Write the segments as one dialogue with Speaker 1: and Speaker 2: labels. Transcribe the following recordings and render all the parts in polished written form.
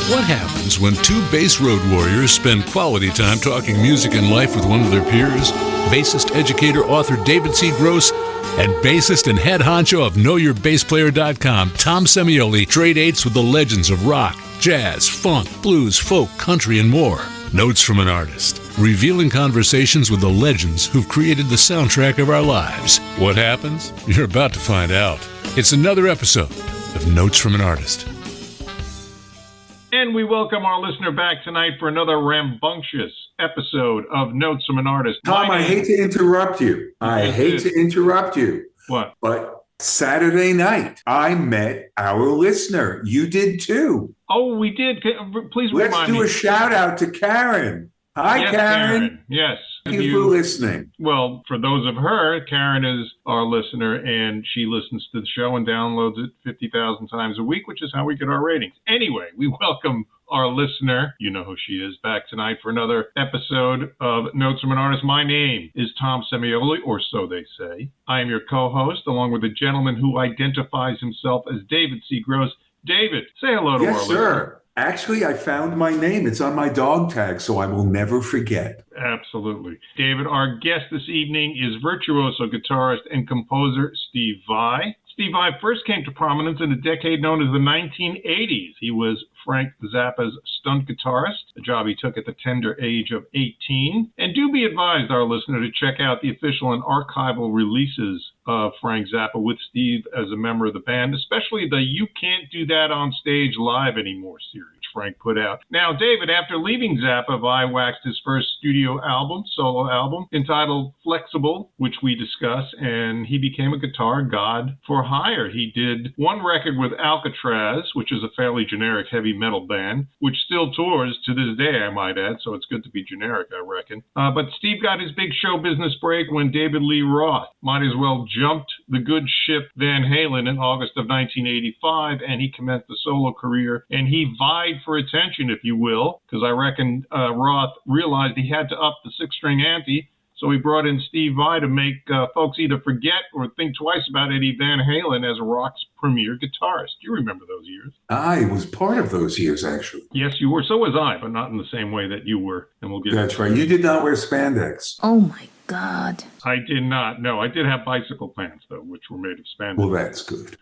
Speaker 1: What happens when two bass road warriors spend quality time talking music and life with one of their peers? Bassist, educator, author David C. Gross and bassist and head honcho of KnowYourBassPlayer.com, Tom Semioli, trade dates with the legends of rock, jazz, funk, blues, folk, country, and more. Notes from an Artist, revealing conversations with the legends who've created the soundtrack of our lives. What happens? You're about to find out. It's another episode of Notes from an Artist.
Speaker 2: And we welcome our listener back tonight for another rambunctious episode of Notes from an Artist.
Speaker 3: Tom, I hate to interrupt you.
Speaker 2: What?
Speaker 3: But Saturday night, I met our listener. You did too.
Speaker 2: Oh, we did. Please remind me.
Speaker 3: Let's do a shout out to Karen. Hi,
Speaker 2: yes,
Speaker 3: Karen.
Speaker 2: Yes.
Speaker 3: Thank you for listening.
Speaker 2: Well, for those of her, Karen is our listener, and she listens to the show and downloads it 50,000 times a week, which is how we get our ratings. Anyway, we welcome our listener, you know who she is, back tonight for another episode of Notes from an Artist. My name is Tom Semioli, or so they say. I am your co-host, along with a gentleman who identifies himself as David C. Gross. David, say hello to our listener. Yes, sir.
Speaker 3: Actually, I found my name. It's on my dog tag, so I will never forget.
Speaker 2: Absolutely. David, our guest this evening is virtuoso guitarist and composer Steve Vai. Steve Vai first came to prominence in a decade known as the 1980s. He was Frank Zappa's stunt guitarist, a job he took at the tender age of 18. And do be advised, our listener, to check out the official and archival releases of Frank Zappa with Steve as a member of the band, especially the You Can't Do That on Stage Live Anymore series Frank put out. Now, David, after leaving Zappa, Vai waxed his first studio album, solo album, entitled Flexible, which we discuss, and he became a guitar god for hire. He did one record with Alcatraz, which is a fairly generic heavy metal band, which still tours to this day, I might add, so it's good to be generic, I reckon. But Steve got his big show business break when David Lee Roth might as well jumped the good ship Van Halen in August of 1985, and he commenced a solo career, and he vied for attention, if you will, because I reckon Roth realized he had to up the six-string ante, so he brought in Steve Vai to make folks either forget or think twice about Eddie Van Halen as rock's premier guitarist. You remember those years?
Speaker 3: I was part of those years, actually.
Speaker 2: Yes, you were. So was I, but not in the same way that you were. And we'll get.
Speaker 3: That's right. You did not wear spandex.
Speaker 4: Oh my God.
Speaker 2: I did not. No, I did have bicycle pants, though, which were made of spandex.
Speaker 3: Well, that's good.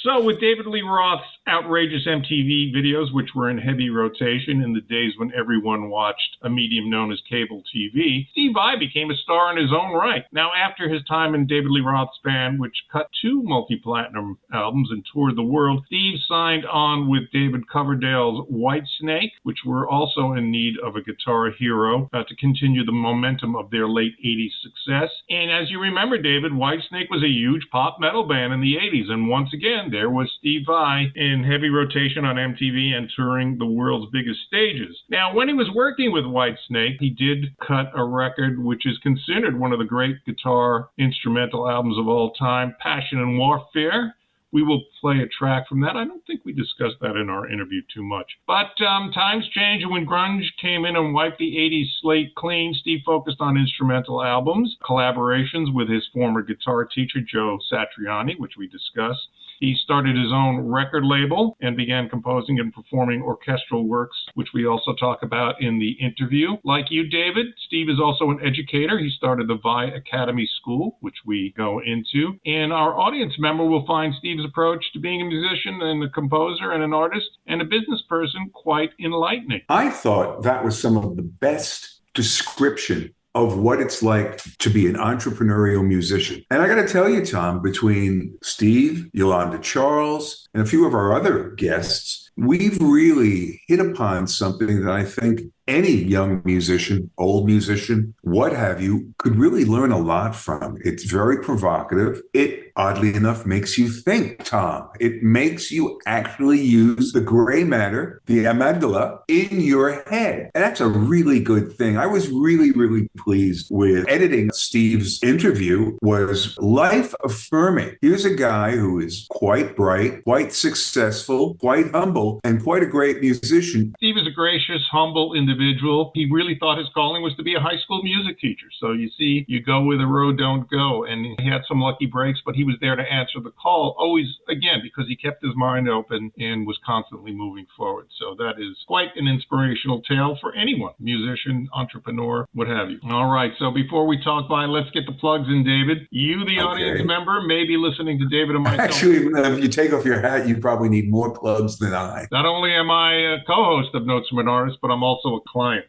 Speaker 2: So with David Lee Roth's outrageous MTV videos, which were in heavy rotation in the days when everyone watched a medium known as cable TV, Steve Vai became a star in his own right. Now, after his time in David Lee Roth's band, which cut 2 multi-platinum albums and toured the world, Steve signed on with David Coverdale's Whitesnake, which were also in need of a guitar hero to continue the momentum of their late 80s success. And as you remember, David, Whitesnake was a huge pop metal band in the 80s, and once again, there was Steve Vai in heavy rotation on MTV and touring the world's biggest stages. Now, when he was working with Whitesnake, he did cut a record which is considered one of the great guitar instrumental albums of all time, Passion and Warfare. We will play a track from that. I don't think we discussed that in our interview too much. But times changed, and when grunge came in and wiped the 80s slate clean, Steve focused on instrumental albums, collaborations with his former guitar teacher, Joe Satriani, which we discussed. He started his own record label and began composing and performing orchestral works, which we also talk about in the interview. Like you, David, Steve is also an educator. He started the Vai Academy School, which we go into. And our audience member will find Steve's approach to being a musician and a composer and an artist and a business person quite enlightening.
Speaker 3: I thought that was some of the best description of what it's like to be an entrepreneurial musician. And I got to tell you, Tom, between Steve, Yolanda Charles, and a few of our other guests, we've really hit upon something that I think any young musician, old musician, what have you, could really learn a lot from. It's very provocative. It, oddly enough, makes you think, Tom. It makes you actually use the gray matter, the amygdala, in your head. And that's a really good thing. I was really, really pleased with editing Steve's interview. Was life-affirming. Here's a guy who is quite bright, quite quite successful, quite humble, and quite a great musician.
Speaker 2: Steve is a gracious, humble individual. He really thought his calling was to be a high school music teacher. So you see, you go where the road don't go. And he had some lucky breaks, but he was there to answer the call, always, again, because he kept his mind open and was constantly moving forward. So that is quite an inspirational tale for anyone, musician, entrepreneur, what have you. All right, so before we talk by, let's get the plugs in, David. You, the audience member, may be listening to David and myself.
Speaker 3: Actually, if you take off your hat, you probably need more plugs than I.
Speaker 2: Not only am I a co-host of Notes from an Artist, but I'm also a client.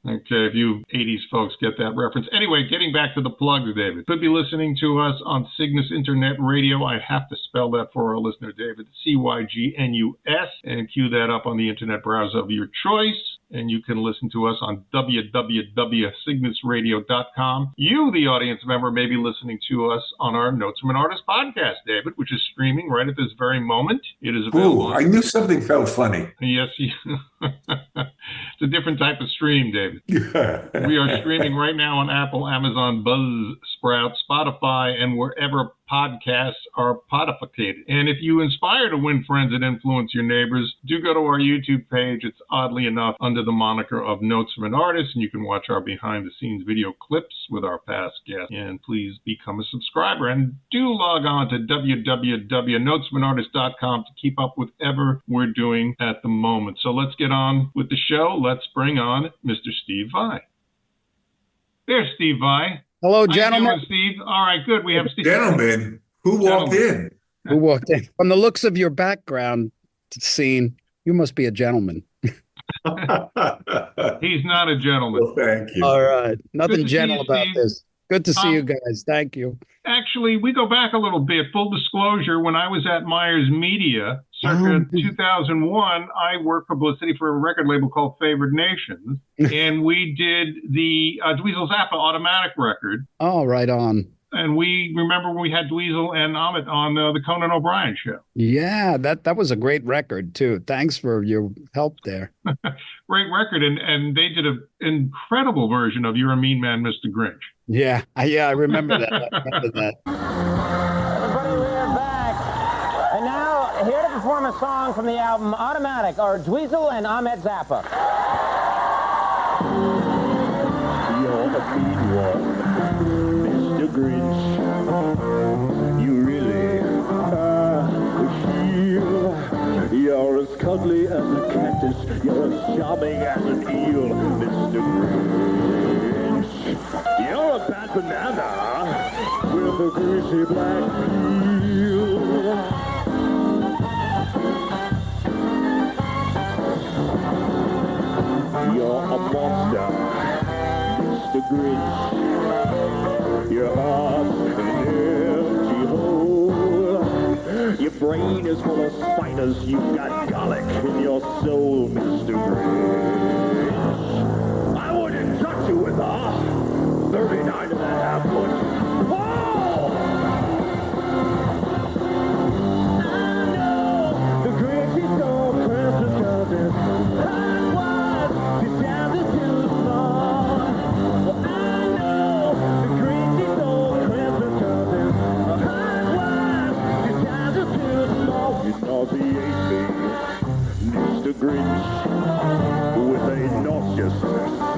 Speaker 2: Okay, if you 80s folks get that reference. Anyway, getting back to the plugs, David. Could be listening to us on Cygnus Internet Radio. I have to spell that for our listener, David. Cygnus, and cue that up on the internet browser of your choice. And you can listen to us on www.cygnusradio.com. You, the audience member, may be listening to us on our Notes from an Artist podcast, David, which is streaming right at this very moment. It is available.
Speaker 3: Ooh, I knew something felt funny.
Speaker 2: Yes, it's a different type of stream, David. We are streaming right now on Apple, Amazon, Buzzsprout, Spotify, and wherever podcasts are podificated. And if you inspire to win friends and influence your neighbors, do go to our YouTube page. It's oddly enough under the moniker of Notes from an Artist, and you can watch our behind-the-scenes video clips with our past guests. And please become a subscriber. And do log on to www.notesfromanartist.com to keep up with whatever we're doing at the moment. So let's get on with the show. Let's bring on Mr. Steve Vai. There's Steve Vai.
Speaker 4: Hello,
Speaker 2: How
Speaker 4: gentlemen.
Speaker 2: you doing, Steve? All right, good. We have Steve.
Speaker 3: Gentlemen, who walked in?
Speaker 4: Who walked in? From the looks of your background scene, you must be a gentleman.
Speaker 2: He's not a gentleman.
Speaker 3: Well, thank you.
Speaker 4: All right.
Speaker 2: Good
Speaker 4: Nothing
Speaker 2: to see
Speaker 4: gentle
Speaker 2: you,
Speaker 4: about
Speaker 2: Steve.
Speaker 4: this. Good to see you guys. Thank you.
Speaker 2: Actually, we go back a little bit. Full disclosure, when I was at Myers Media, circa 2001, I worked publicity for a record label called Favored Nations, and we did the Dweezil Zappa Automatic record.
Speaker 4: Oh, right on.
Speaker 2: And we remember when we had Dweezil and Amit on the Conan O'Brien show.
Speaker 4: Yeah, that was a great record, too. Thanks for your help there.
Speaker 2: Great record. And they did an incredible version of You're a Mean Man, Mr. Grinch.
Speaker 4: Yeah, I remember that. I remember that.
Speaker 5: Everybody, we are back. And now, here to perform a song from the album Automatic are Dweezil and Ahmet Zappa.
Speaker 6: You're a mean one, Mr. Grinch. You really are a shield. You're as cuddly as a cactus. You're as charming as an eel, Mr. Grinch. You're a bad banana with a greasy black peel. You're a monster, Mr. Grinch. Your heart's an empty hole. Your brain is full of spiders. You've got garlic in your soul, Mr. Grinch. I wouldn't touch you with a 39.5 foot pole. I know the Grinch is so precious 'cause his heart was decided too small. Well, I know the Grinch is so precious 'cause his heart was decided too small. You nauseate me, Mr. Grinch, with a nauseous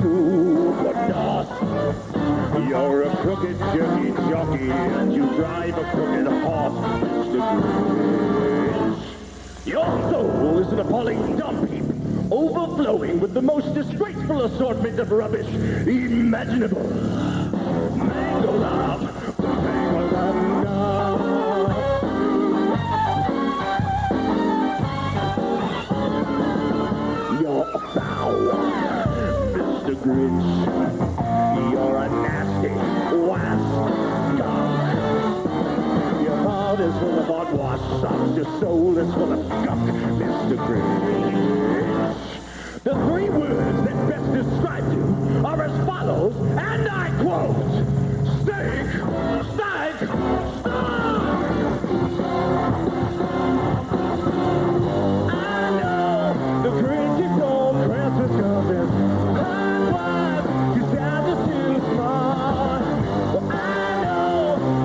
Speaker 6: super dust. You're a crooked jerky jockey and you drive a crooked horse, Mr. Grinch. Your soul is an appalling dump heap, overflowing with the most disgraceful assortment of rubbish imaginable. Mango love, mango love. You're foul, Mr. Grinch. You're a nasty wasp skunk. Your heart is full of hogwash socks. Your soul is full of gunk, Mr. Grinch. The three words that best describe you are as follows, and I quote, stink, stank, stunk. I know the Grinch is so precious 'cause his heart was decided too small. Well, I know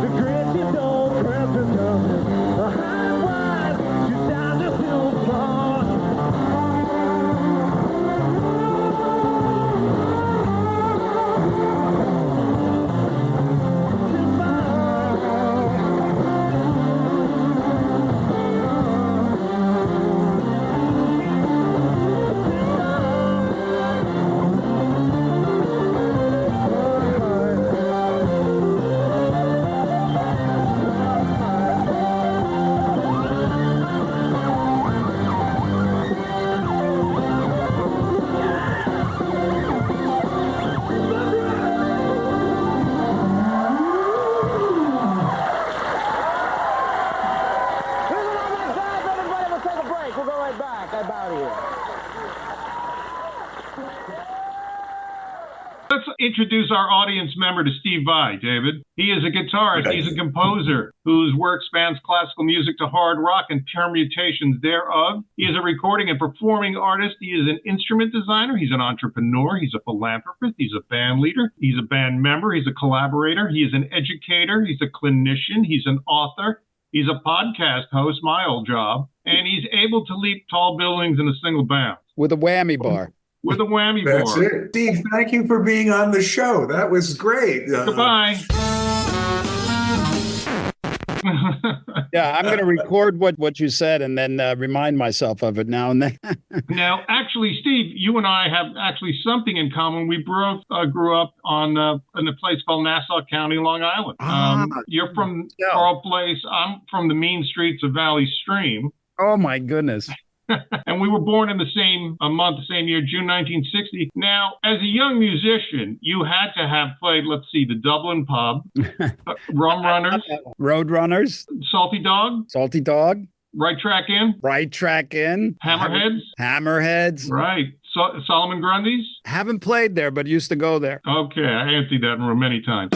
Speaker 6: the Grinch is so precious 'cause his heart was
Speaker 5: right about here.
Speaker 2: Let's introduce our audience member to Steve Vai, David. He is a guitarist. He's a composer whose work spans classical music to hard rock and permutations thereof. He is a recording and performing artist. He is an instrument designer. He's an entrepreneur. He's a philanthropist. He's a band leader. He's a band member. He's a collaborator. He is an educator. He's a clinician. He's an author. He's a podcast host, my old job. And he's able to leap tall buildings in a single bound.
Speaker 4: With a whammy bar.
Speaker 2: With a whammy
Speaker 3: That's
Speaker 2: bar.
Speaker 3: it. Steve, thank you for being on the show. That was great.
Speaker 2: Goodbye.
Speaker 4: Yeah, I'm going to record what you said and then remind myself of it now and then.
Speaker 2: Now, actually, Steve, you and I have actually something in common. We both grew up in a place called Nassau County, Long Island. You're from Carl Place. I'm from the mean streets of Valley Stream.
Speaker 4: Oh, my goodness.
Speaker 2: And we were born in the same month, the same year, June 1960. Now, as a young musician, you had to have played, let's see, the Dublin Pub, Rum Runners,
Speaker 4: Roadrunners,
Speaker 2: Salty Dog,
Speaker 4: Salty Dog,
Speaker 2: Right Track In,
Speaker 4: Right Track In,
Speaker 2: Hammerheads,
Speaker 4: Hammerheads.
Speaker 2: right, Solomon Grundy's.
Speaker 4: Haven't played there, but used to go there.
Speaker 2: Okay, I emptied that room many times.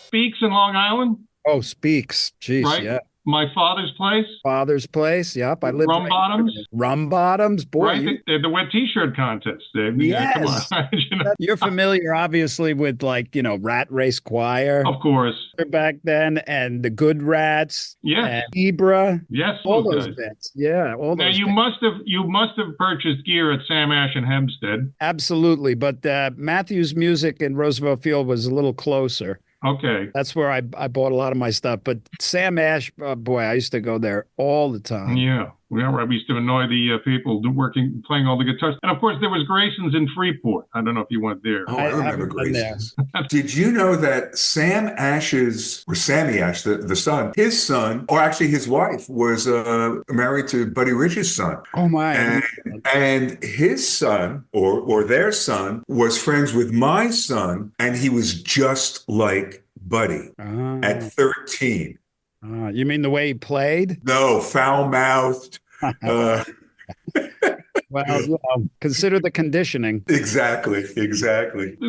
Speaker 2: Speaks in Long Island.
Speaker 4: Oh, Speaks. Jeez,
Speaker 2: Right.
Speaker 4: yeah.
Speaker 2: My Father's Place.
Speaker 4: Father's Place. Yep, I lived.
Speaker 2: Rum Bottoms.
Speaker 4: Rum Bottoms, boy.
Speaker 2: Right, the wet T-shirt contest, Dave.
Speaker 4: Yes.
Speaker 2: Yeah, come on. You know?
Speaker 4: You're familiar, obviously, with Rat Race Choir
Speaker 2: Of course.
Speaker 4: back then, and the Good Rats.
Speaker 2: Yes.
Speaker 4: And Ibra.
Speaker 2: Yes.
Speaker 4: All
Speaker 2: those
Speaker 4: those
Speaker 2: guys.
Speaker 4: bits. Yeah, all
Speaker 2: Now
Speaker 4: those.
Speaker 2: you
Speaker 4: things.
Speaker 2: must have purchased gear at Sam Ash and Hempstead.
Speaker 4: Absolutely, but Matthews Music in Roosevelt Field was a little closer.
Speaker 2: Okay.
Speaker 4: That's where I bought a lot of my stuff. But Sam Ash, boy, I used to go there all the time.
Speaker 2: Yeah. Yeah, right. We used to annoy the people playing all the guitars. And of course, there was Grayson's in Freeport. I don't know if you went there.
Speaker 3: Oh, I remember
Speaker 4: haven't been there.
Speaker 3: Grayson's. Did you know that Sammy Ash, the son, his son, or actually his wife, was married to Buddy Rich's son?
Speaker 4: Oh, my.
Speaker 3: And his son, or their son, was friends with my son, and he was just like Buddy at 13.
Speaker 4: You mean the way he played?
Speaker 3: No, foul-mouthed.
Speaker 4: Well, consider the conditioning.
Speaker 3: Exactly.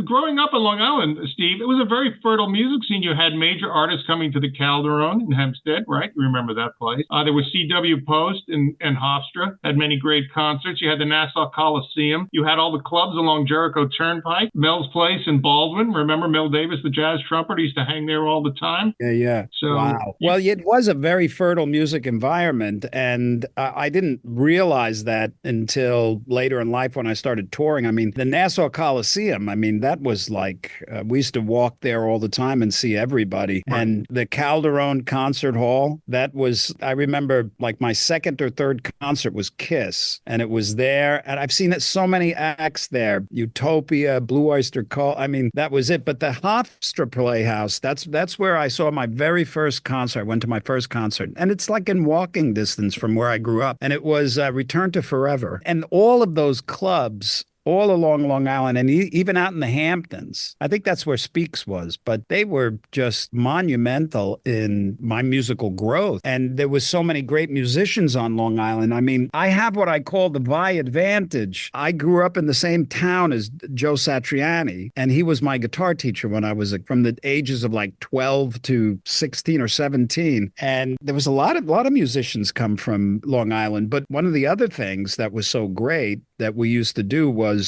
Speaker 2: Growing up in Long Island, Steve, it was a very fertile music scene. You had major artists coming to the Calderon in Hempstead, right? You remember that place. There was C.W. Post and Hofstra, had many great concerts. You had the Nassau Coliseum. You had all the clubs along Jericho Turnpike, Mel's Place in Baldwin. Remember Mel Davis, the jazz trumpeter, used to hang there all the time?
Speaker 4: Yeah.
Speaker 2: So,
Speaker 4: wow. Well, it was a very fertile music environment, and I didn't realize that until later in life when I started touring. I mean, the Nassau Coliseum, I mean, that was like, we used to walk there all the time and see everybody. Right. And the Calderon Concert Hall, that was, I remember like my second or third concert was Kiss, and it was there. And I've seen so many acts there, Utopia, Blue Oyster Cult. I mean, that was it. But the Hofstra Playhouse, that's where I saw my very first concert. I went to my first concert, and it's like in walking distance from where I grew up. And it was Return to Forever. And all of those clubs all along Long Island and even out in the Hamptons. I think that's where Speaks was, but they were just monumental in my musical growth. And there was so many great musicians on Long Island. I mean, I have what I call the Vai advantage. I grew up in the same town as Joe Satriani, and he was my guitar teacher when I was from the ages of like 12 to 16 or 17. And there was a lot of musicians come from Long Island. But one of the other things that was so great that we used to do was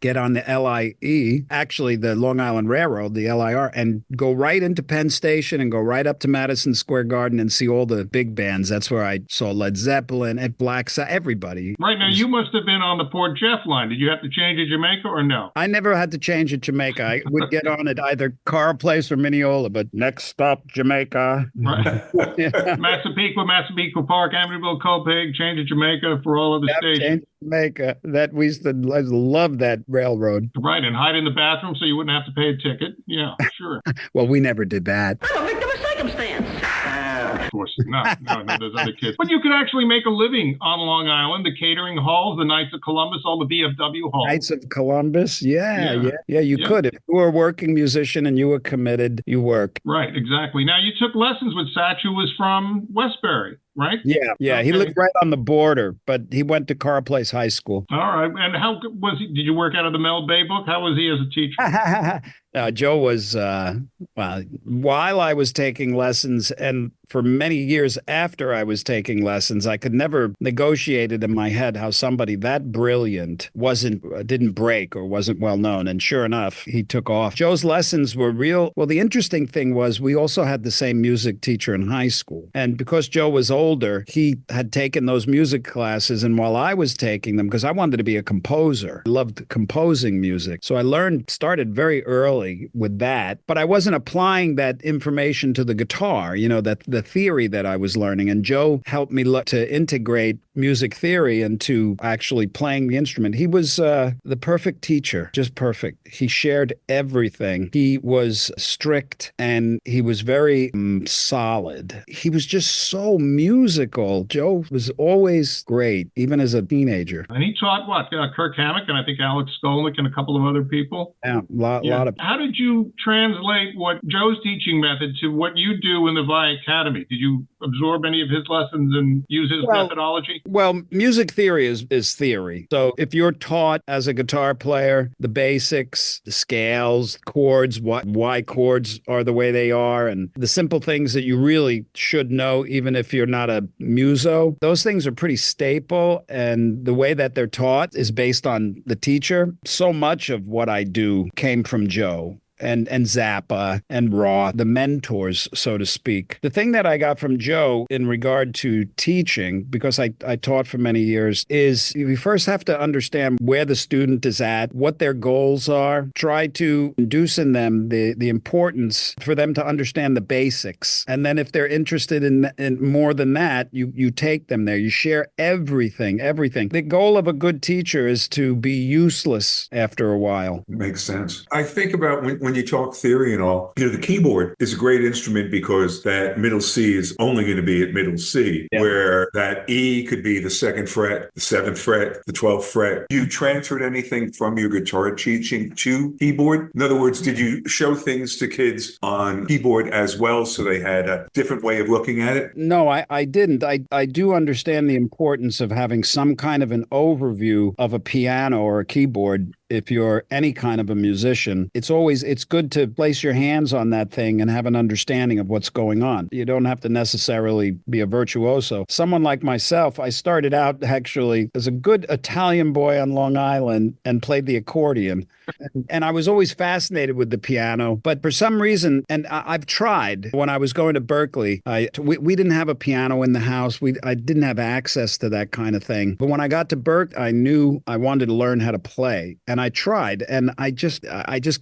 Speaker 4: get on the LIE, actually the Long Island Railroad, the LIR, and go right into Penn Station and go right up to Madison Square Garden and see all the big bands. That's where I saw Led Zeppelin and Black Sabbath, everybody.
Speaker 2: Right. Now, you must have been on the Port Jeff line. Did you have to change at Jamaica or no?
Speaker 4: I never had to change at Jamaica. I would get on at either Carl Place or Mineola, but next stop, Jamaica.
Speaker 2: Right.
Speaker 4: Yeah.
Speaker 2: Massapequa Park, Amityville, Copeg, change at Jamaica for all other stations.
Speaker 4: Change Jamaica. That we used to love that railroad.
Speaker 2: Right, and hide in the bathroom so you wouldn't have to pay a ticket. Yeah, sure.
Speaker 4: Well, we never did that.
Speaker 5: I'm a victim of circumstance.
Speaker 2: Of course, no, there's other kids. But you could actually make a living on Long Island, the catering halls, the Knights of Columbus, all the VFW halls.
Speaker 4: Knights of Columbus, yeah, you could. If you were a working musician and you were committed, you worked.
Speaker 2: Right, exactly. Now, you took lessons with Satch, who was from Westbury, right?
Speaker 4: Yeah. He
Speaker 2: Okay.
Speaker 4: lived right on the border, but he went to Carr Place High School.
Speaker 2: All right. And how was he? Did you work out of the Mel Bay book? How was he as a teacher?
Speaker 4: Joe was, well, while I was taking lessons and for many years after I was taking lessons, I could never negotiate it in my head how somebody that brilliant didn't break or wasn't well known. And sure enough, he took off. Joe's lessons were real. Well, the interesting thing was we also had the same music teacher in high school. And because Joe was older, he had taken those music classes. And while I was taking them, because I wanted to be a composer, I loved composing music. So started very early with that, but I wasn't applying that information to the guitar, that the theory that I was learning. And Joe helped me to integrate music theory into actually playing the instrument. He was the perfect teacher, just perfect. He shared everything. He was strict and he was very solid. He was just so musical. Joe was always great, even as a teenager.
Speaker 2: And he taught what? Kirk Hammett and I think Alex Skolnick and a couple of other people.
Speaker 4: Yeah, lot of.
Speaker 2: How did you translate what Joe's teaching method to what you do in the Vai Academy? Did you absorb any of his lessons and use his methodology?
Speaker 4: Well, music theory is theory. So if you're taught as a guitar player the basics, the scales, chords, why chords are the way they are, and the simple things that you really should know, even if you're not a muso, those things are pretty staple. And the way that they're taught is based on the teacher. So much of what I do came from Joe. And Zappa and Roth, the mentors, so to speak. The thing that I got from Joe in regard to teaching, because I taught for many years, is you first have to understand where the student is at, what their goals are, try to induce in them the importance for them to understand the basics. And then if they're interested in more than that, you take them there. You share everything. The goal of a good teacher is to be useless after a while.
Speaker 3: Makes sense. I think about when you talk theory and all, the keyboard is a great instrument because that middle C is only going to be at middle C, where that E could be the 2nd fret, the 7th fret, the 12th fret. You transferred anything from your guitar teaching to keyboard? In other words, did you show things to kids on keyboard as well so they had a different way of looking at it?
Speaker 4: No, I didn't. I do understand the importance of having some kind of an overview of a piano or a keyboard. If you're any kind of a musician, it's good to place your hands on that thing and have an understanding of what's going on. You don't have to necessarily be a virtuoso. Someone like myself, I started out actually as a good Italian boy on Long Island and played the accordion. And I was always fascinated with the piano, but for some reason, and I've tried, when I was going to Berkeley, we didn't have a piano in the house. I didn't have access to that kind of thing. But when I got to Berkeley, I knew I wanted to learn how to play. And I tried, and I just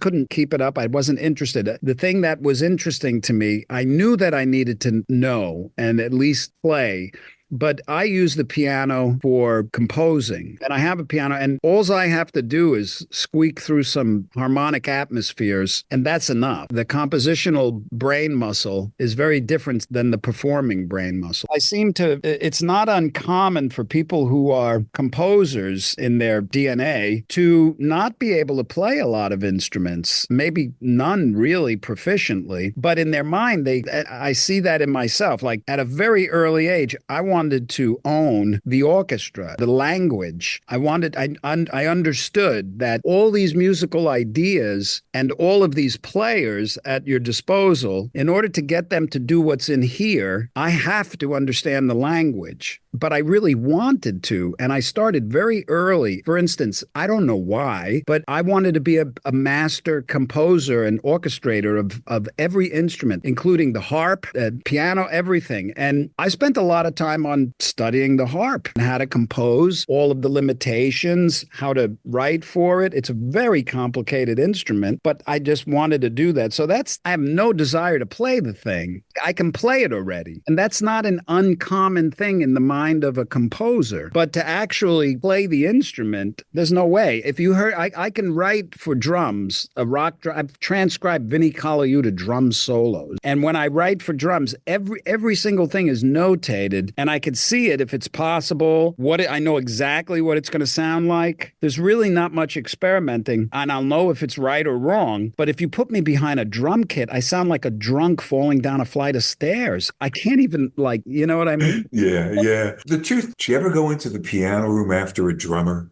Speaker 4: couldn't keep it up. I wasn't interested. The thing that was interesting to me, I knew that I needed to know and at least play. But I use the piano for composing, and I have a piano, and all I have to do is squeak through some harmonic atmospheres, and that's enough. The compositional brain muscle is very different than the performing brain muscle. It's not uncommon for people who are composers in their DNA to not be able to play a lot of instruments, maybe none really proficiently, but in their mind, I see that in myself. Like at a very early age, I wanted to own the orchestra, the language. I understood that all these musical ideas and all of these players at your disposal, in order to get them to do what's in here, I have to understand the language. But I really wanted to, and I started very early. For instance, I don't know why, but I wanted to be a master composer and orchestrator of every instrument, including the harp, piano, everything. And I spent a lot of time on studying the harp and how to compose, all of the limitations, how to write for it. It's a very complicated instrument, but I just wanted to do that. So I have no desire to play the thing. I can play it already. And that's not an uncommon thing in the mind of a composer. But to actually play the instrument, there's no way. If you heard, I can write for drums, I've transcribed Vinnie Colaiuta drum solos. And when I write for drums, every single thing is notated. And I can see it if it's possible. I know exactly what it's going to sound like. There's really not much experimenting, and I'll know if it's right or wrong. But if you put me behind a drum kit, I sound like a drunk falling down a flight of stairs. I can't even, like, you know what I mean?
Speaker 3: Yeah, yeah. The truth, do you ever go into the piano room after a drummer?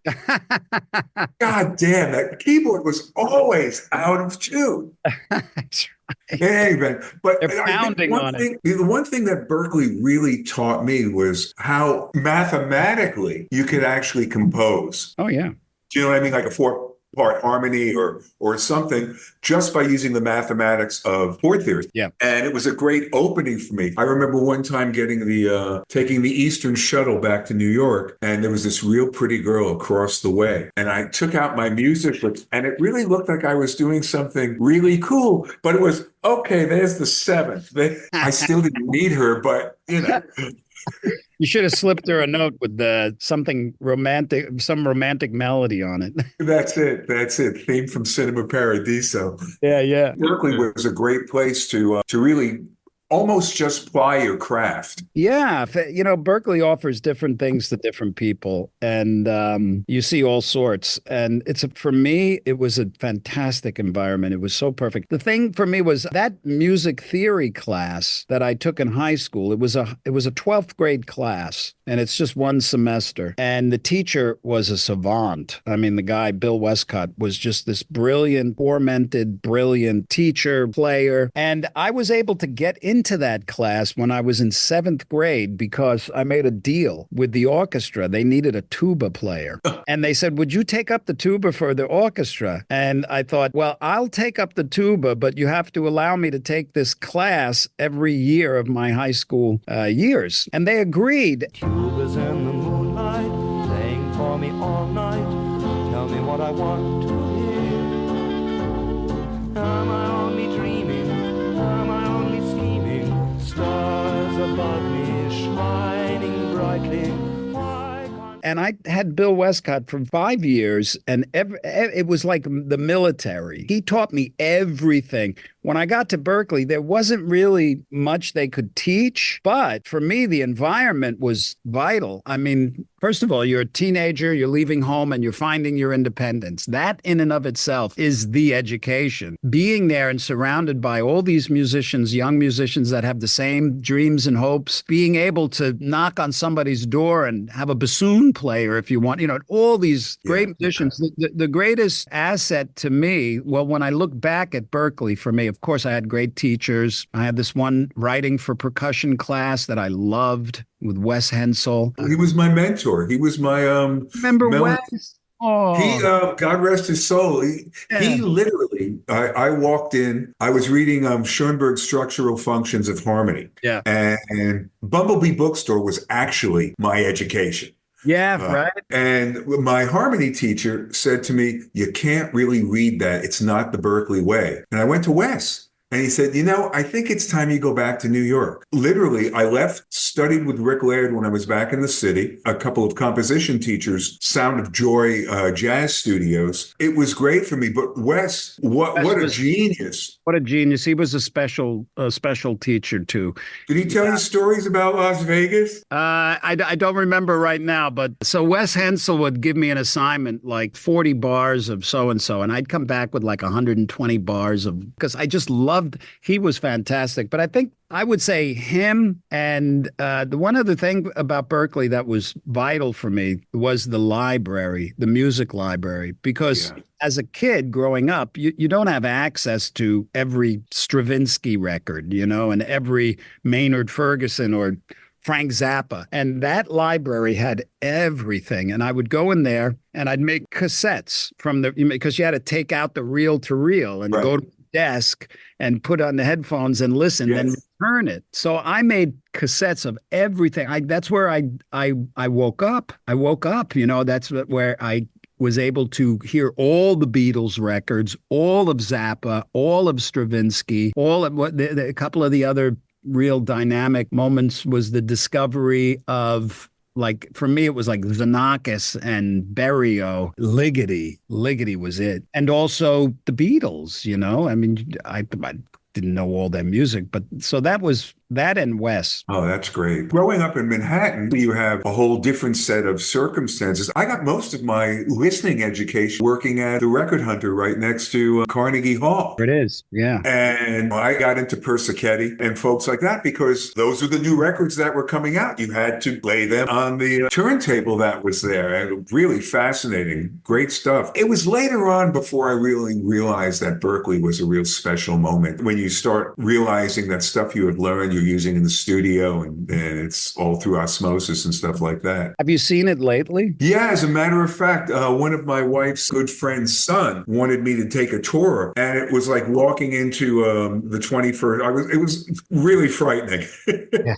Speaker 3: God damn, that keyboard was always out of tune.
Speaker 4: That's right.
Speaker 3: Anyway, but
Speaker 4: They're
Speaker 3: I think
Speaker 4: pounding on it.
Speaker 3: the one thing that Berkeley really taught me was how mathematically you could actually compose.
Speaker 4: Oh, yeah.
Speaker 3: Do you know what I mean? Like a four-part harmony or something, just by using the mathematics of chord theory.
Speaker 4: Yeah.
Speaker 3: And it was a great opening for me. I remember one time taking the Eastern shuttle back to New York, and there was this real pretty girl across the way. And I took out my music book, and it really looked like I was doing something really cool. But it was, okay, there's the seventh. I still didn't need her, but you know.
Speaker 4: You should have slipped her a note with something romantic, some romantic melody on it.
Speaker 3: That's it. That's it. Theme from Cinema Paradiso.
Speaker 4: Yeah, yeah.
Speaker 3: Berkeley was a great place to really almost just ply your craft.
Speaker 4: Yeah, Berkeley offers different things to different people, and you see all sorts. And for me, it was a fantastic environment. It was so perfect. The thing for me was that music theory class that I took in high school. It was a 12th grade class, and it's just one semester. And the teacher was a savant. I mean, the guy, Bill Westcott, was just this brilliant, tormented, brilliant teacher, player. And I was able to get into that class when I was in 7th grade because I made a deal with the orchestra. They needed a tuba player. And they said, would you take up the tuba for the orchestra? And I thought, well, I'll take up the tuba, but you have to allow me to take this class every year of my high school years. And they agreed.
Speaker 6: Tubas in the moonlight, playing for me all night. Tell me what I want to hear. Am I only dreaming? Am I only scheming? Stars above me shining brightly.
Speaker 4: And I had Bill Westcott for 5 years, and it was like the military. He taught me everything. When I got to Berkeley, there wasn't really much they could teach, but for me, the environment was vital. I mean, first of all, you're a teenager, you're leaving home, and you're finding your independence. That in and of itself is the education. Being there and surrounded by all these musicians, young musicians that have the same dreams and hopes, being able to knock on somebody's door and have a bassoon player if you want, all these great musicians. The greatest asset to me, well, when I look back at Berkeley, for me, of course, I had great teachers. I had this one writing for percussion class that I loved with Wes Hensel.
Speaker 3: He was my mentor. He was my
Speaker 4: Remember Wes? Oh,
Speaker 3: he God rest his soul. He literally. I walked in. I was reading Schoenberg's Structural Functions of Harmony.
Speaker 4: Yeah,
Speaker 3: and Bumblebee Bookstore was actually my education.
Speaker 4: Yeah, right.
Speaker 3: And my harmony teacher said to me, you can't really read that. It's not the Berkeley way. And I went to Wes. And he said, I think it's time you go back to New York. Literally, I left, studied with Rick Laird when I was back in the city, a couple of composition teachers, Sound of Joy jazz studios. It was great for me. But Wes, what a genius.
Speaker 4: What a genius. He was a special teacher, too.
Speaker 3: Did he tell you stories about Las Vegas?
Speaker 4: I don't remember right now. But so Wes Hensel would give me an assignment, like 40 bars of so-and-so. And I'd come back with like 120 bars because I just loved. He was fantastic. But I think I would say him. And the one other thing about Berkeley that was vital for me was the library, the music library, because as a kid growing up, you don't have access to every Stravinsky record, and every Maynard Ferguson or Frank Zappa. And that library had everything. And I would go in there and I'd make cassettes because you had to take out the reel to reel and go to the desk and put on the headphones and listen, then return it. So I made cassettes of everything. That's where I woke up. That's where I was able to hear all the Beatles records, all of Zappa, all of Stravinsky, all of a couple of the other real dynamic moments was the discovery of, like, for me, it was like Xenakis and Berio. Ligeti was it. And also the Beatles, I mean, I didn't know all their music, but so that was That and Wes.
Speaker 3: Oh, that's great. Growing up in Manhattan, you have a whole different set of circumstances. I got most of my listening education working at the Record Hunter right next to Carnegie Hall.
Speaker 4: It is. Yeah.
Speaker 3: And I got into Persichetti and folks like that because those were the new records that were coming out. You had to play them on the turntable that was there. And really fascinating, great stuff. It was later on before I really realized that Berklee was a real special moment. When you start realizing that stuff you had learned, you're using in the studio and it's all through osmosis and stuff like that.
Speaker 4: Have you seen it lately?
Speaker 3: Yeah, as a matter of fact, one of my wife's good friend's son wanted me to take a tour, and it was like walking into the 21st. It was really frightening.
Speaker 4: Yeah.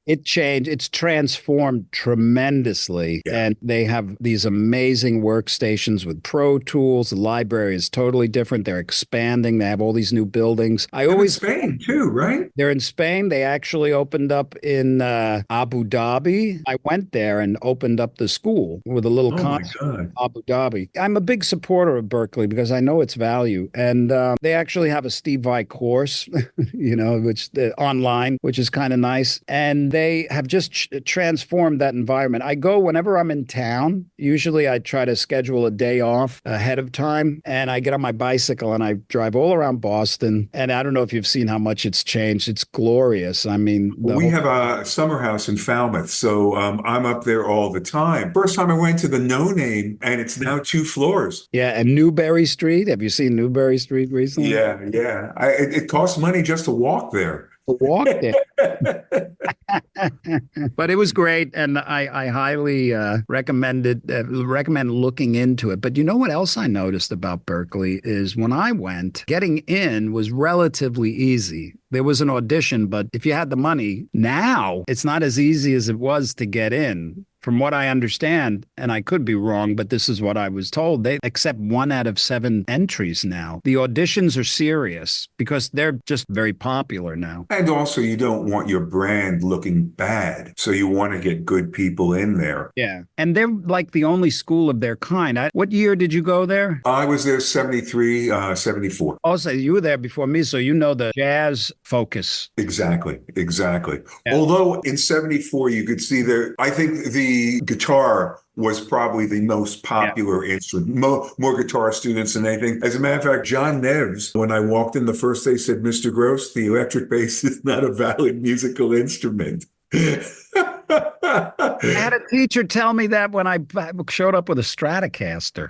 Speaker 4: It changed. It's transformed tremendously.
Speaker 3: Yeah.
Speaker 4: And they have these amazing workstations with Pro Tools. The library is totally different. They're expanding. They have all these new buildings.
Speaker 3: They're in Spain too, right?
Speaker 4: They're in Spain. They actually opened up in Abu Dhabi. I went there and opened up the school with a little concert in Abu Dhabi. I'm a big supporter of Berklee because I know its value. And they actually have a Steve Vai course, which online, which is kind of nice. And they have just transformed that environment. I go whenever I'm in town. Usually I try to schedule a day off ahead of time, and I get on my bicycle and I drive all around Boston. And I don't know if you've seen how much it's changed. It's glorious. I mean,
Speaker 3: we have a summer house in Falmouth, so I'm up there all the time. First time I went to the No Name, and it's now 2 floors.
Speaker 4: Yeah, and Newbury Street. Have you seen Newbury Street recently?
Speaker 3: Yeah. It costs money just to walk there.
Speaker 4: Walk there. But it was great, and I highly recommend looking into it. But you know what else I noticed about Berklee is when I went, getting in was relatively easy. There was an audition, but if you had the money, now it's not as easy as it was to get in. From what I understand, and I could be wrong, but this is what I was told, they accept 1 out of 7 entries now. The auditions are serious because they're just very popular now.
Speaker 3: And also, you don't want your brand looking bad, so you want to get good people in there.
Speaker 4: Yeah. And they're like the only school of their kind. What year did you go there?
Speaker 3: I was there 73, 74.
Speaker 4: Also, you were there before me, so you know the jazz focus.
Speaker 3: Exactly.
Speaker 4: Yeah.
Speaker 3: Although in 74, you could see I think the guitar was probably the most popular instrument, more guitar students than anything. As a matter of fact, John Neves, when I walked in the first day, said, "Mr. Gross, the electric bass is not a valid musical instrument."
Speaker 4: I had a teacher tell me that when I showed up with a Stratocaster.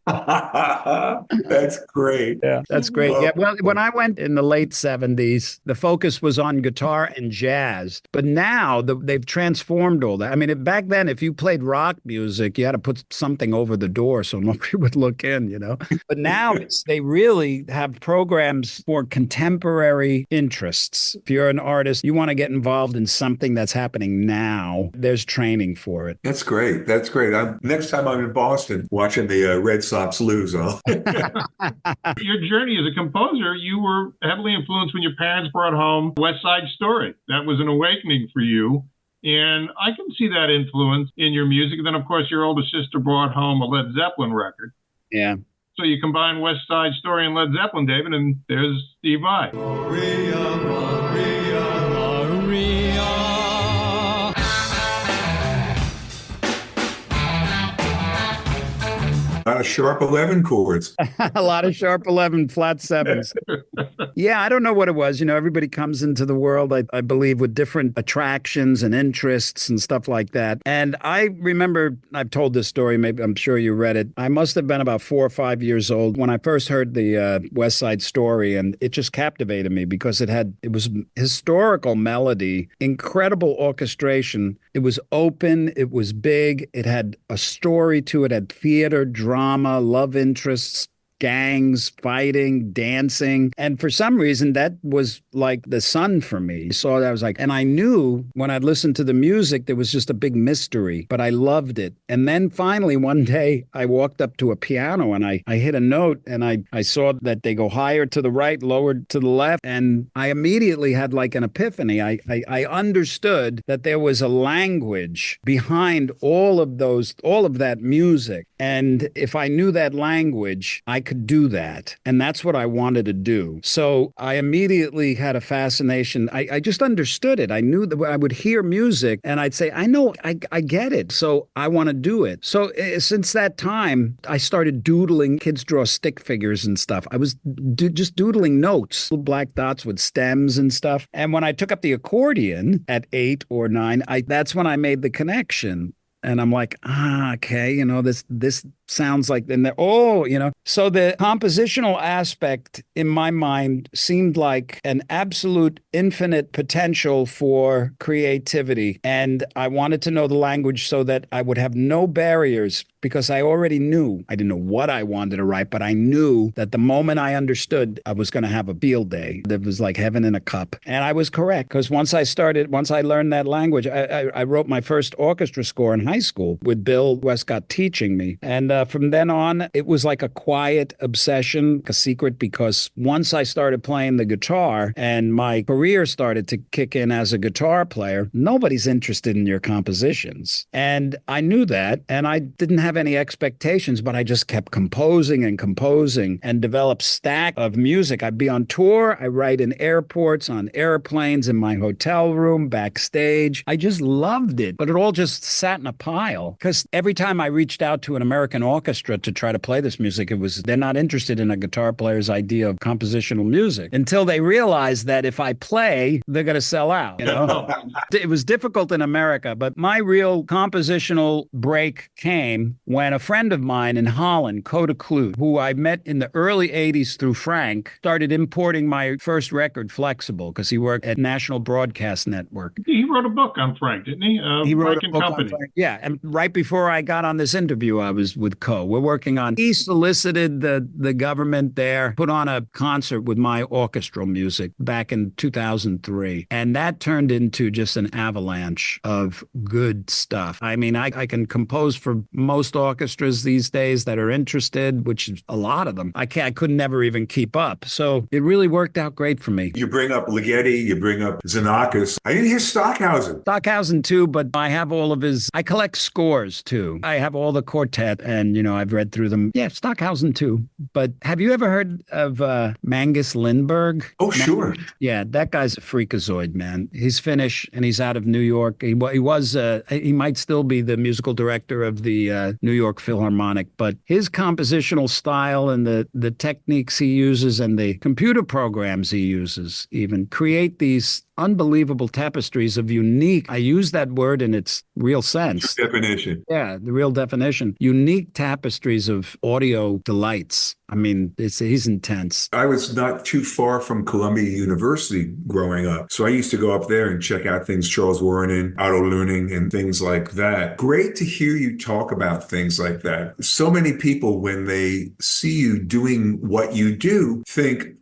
Speaker 3: That's great.
Speaker 4: Yeah, that's great. Yeah, well, when I went in the late 70s, the focus was on guitar and jazz. But now they've transformed all that. I mean, back then, if you played rock music, you had to put something over the door so nobody would look in, But now they really have programs for contemporary interests. If you're an artist, you want to get involved in something that's happening now, there's training for it.
Speaker 3: That's great. Next time I'm in Boston watching the Red Sox lose.
Speaker 2: Your journey as a composer, you were heavily influenced when your parents brought home West Side Story. That was an awakening for you. And I can see that influence in your music. And then, of course, your older sister brought home a Led Zeppelin record.
Speaker 4: Yeah.
Speaker 2: So you combine West Side Story and Led Zeppelin, David, and there's Steve Vai.
Speaker 6: Maria, Maria, Maria.
Speaker 3: A lot of sharp 11 chords.
Speaker 4: A lot of sharp 11 flat 7s. Yeah, I don't know what it was. Everybody comes into the world, I believe, with different attractions and interests and stuff like that. And I remember, I've told this story, maybe I'm sure you read it. I must have been about 4 or 5 years old when I first heard the West Side Story, and it just captivated me because it was historical melody, incredible orchestration. It was open, it was big, it had a story to it, had theater, drama, love interests, gangs, fighting, dancing. And for some reason, that was like the sun for me. So I was like, and I knew when I'd listened to the music, there was just a big mystery, but I loved it. And then finally, one day, I walked up to a piano and I hit a note and I saw that they go higher to the right, lower to the left. And I immediately had like an epiphany. I understood that there was a language behind all of that music. And if I knew that language, I could do that. And that's what I wanted to do. So I immediately had a fascination. I just understood it. I knew that I would hear music and I'd say, I get it. So I want to do it. So since that time, I started doodling. Kids draw stick figures and stuff. I was just doodling notes, little black dots with stems and stuff. And when I took up the accordion at 8 or 9, that's when I made the connection. And I'm like, okay, this sounds like, and so the compositional aspect in my mind seemed like an absolute infinite potential for creativity. And I wanted to know the language so that I would have no barriers, because I already knew. I didn't know what I wanted to write, but I knew that the moment I understood, I was going to have a field day. That was like heaven in a cup. And I was correct, because once I learned that language, I wrote my first orchestra score in high school with Bill Westcott teaching me. And from then on, it was like a quiet obsession, a secret, because once I started playing the guitar and my career started to kick in as a guitar player, nobody's interested in your compositions. And I knew that, and I didn't have any expectations, but I just kept composing and developed stack of music. I'd be on tour. I write in airports, on airplanes, in my hotel room, backstage. I just loved it, but it all just sat in a pile, because every time I reached out to an American orchestra to try to play this music, they're not interested in a guitar player's idea of compositional music until they realize that if I play, they're going to sell out. It was difficult in America, but my real compositional break came when a friend of mine in Holland, Coda Kloot, who I met in the early 80s through Frank, started importing my first record, Flexible, because he worked at National Broadcast Network.
Speaker 2: He wrote a book on Frank, didn't he?
Speaker 4: He wrote
Speaker 2: Frank
Speaker 4: a book
Speaker 2: Company.
Speaker 4: on Frank. Yeah, and right before I got on this interview, I was with We're working on. He solicited the government there, put on a concert with my orchestral music back in 2003, and that turned into just an avalanche of good stuff. I mean, I can compose for most orchestras these days that are interested, which is a lot of them. I could never even keep up. So it really worked out great for me.
Speaker 3: You bring up Ligeti, you bring up Xenakis. I didn't hear Stockhausen.
Speaker 4: Stockhausen too, but I have all of I collect scores too. I have all the quartet, and I've read through them. Yeah, Stockhausen too. But have you ever heard of Mangus Lindberg?
Speaker 3: Oh, sure.
Speaker 4: Yeah, that guy's a freakazoid, man. He's Finnish and he's out of New York. He might still be the musical director of the New York Philharmonic, but his compositional style and the techniques he uses and the computer programs he uses even create these unbelievable tapestries of unique, I use that word in its real sense.
Speaker 3: Definition.
Speaker 4: Yeah, the real definition. Unique tapestries of audio delights. I mean, he's intense.
Speaker 3: I was not too far from Columbia University growing up. So I used to go up there and check out things Charles Warren, Otto Luning, and things like that. Great to hear you talk about things like that. So many people, when they see you doing what you do, think,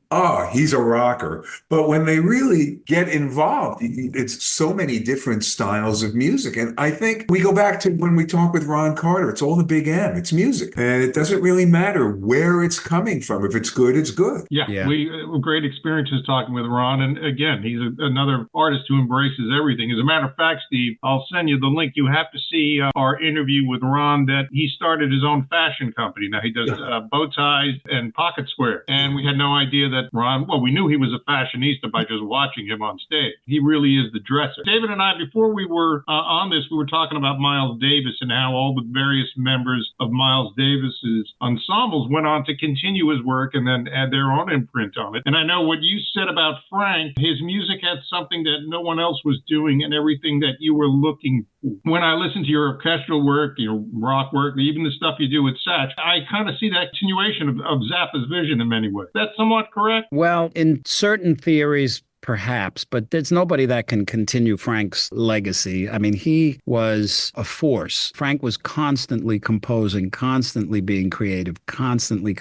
Speaker 3: he's a rocker. But when they really get involved, it's so many different styles of music. And I think we go back to when we talk with Ron Carter, it's all the big M, it's music. And it doesn't really matter where it's coming from. If it's good, it's good.
Speaker 2: Yeah. We great experiences talking with Ron. And again, he's another artist who embraces everything. As a matter of fact, Steve, I'll send you the link. You have to see our interview with Ron, that he started his own fashion company. Now he does bow ties and pocket square. And we had no idea that Ron, we knew he was a fashionista by just watching him on stage. He really is the dresser. David and I, before we were on this, we were talking about Miles Davis and how all the various members of Miles Davis's ensembles went on to continue his work and then add their own imprint on it. And I know what you said about Frank, his music had something that no one else was doing and everything that you were looking for. When I listen to your orchestral work, your rock work, even the stuff you do with Satch, I kind of see that continuation of Zappa's vision in many ways. That's somewhat correct?
Speaker 4: Well, in certain theories, perhaps, but there's nobody that can continue Frank's legacy. I mean, he was a force. Frank was constantly composing, constantly being creative, constantly.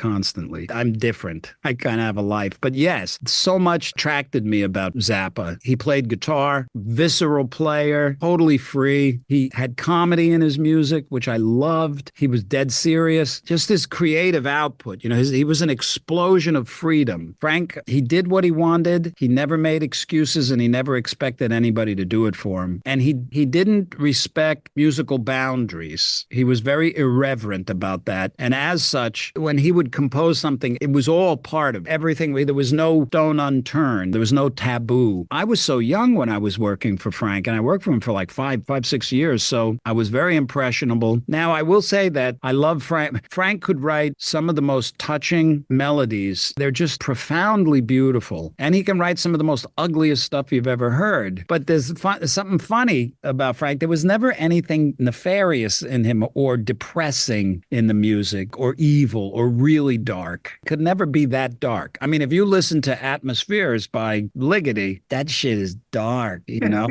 Speaker 4: I'm different. I kind of have a life. But yes, so much attracted me about Zappa. He played guitar, visceral player, totally free. He had comedy in his music, which I loved. He was dead serious. Just his creative output. He was an explosion of freedom. Frank, he did what he wanted. He never made made excuses and he never expected anybody to do it for him. And he didn't respect musical boundaries. He was very irreverent about that. And as such, when he would compose something, it was all part of everything. There was no stone unturned. There was no taboo. I was so young when I was working for Frank, and I worked for him for like 6 years. So I was very impressionable. Now, I will say that I love Frank. Frank could write some of the most touching melodies. They're just profoundly beautiful. And he can write some of the most ugliest stuff you've ever heard. But there's something funny about Frank. There was never anything nefarious in him or depressing in the music or evil or really dark. Could never be that dark. I mean, if you listen to Atmospheres by Ligeti, that shit is dark, you know?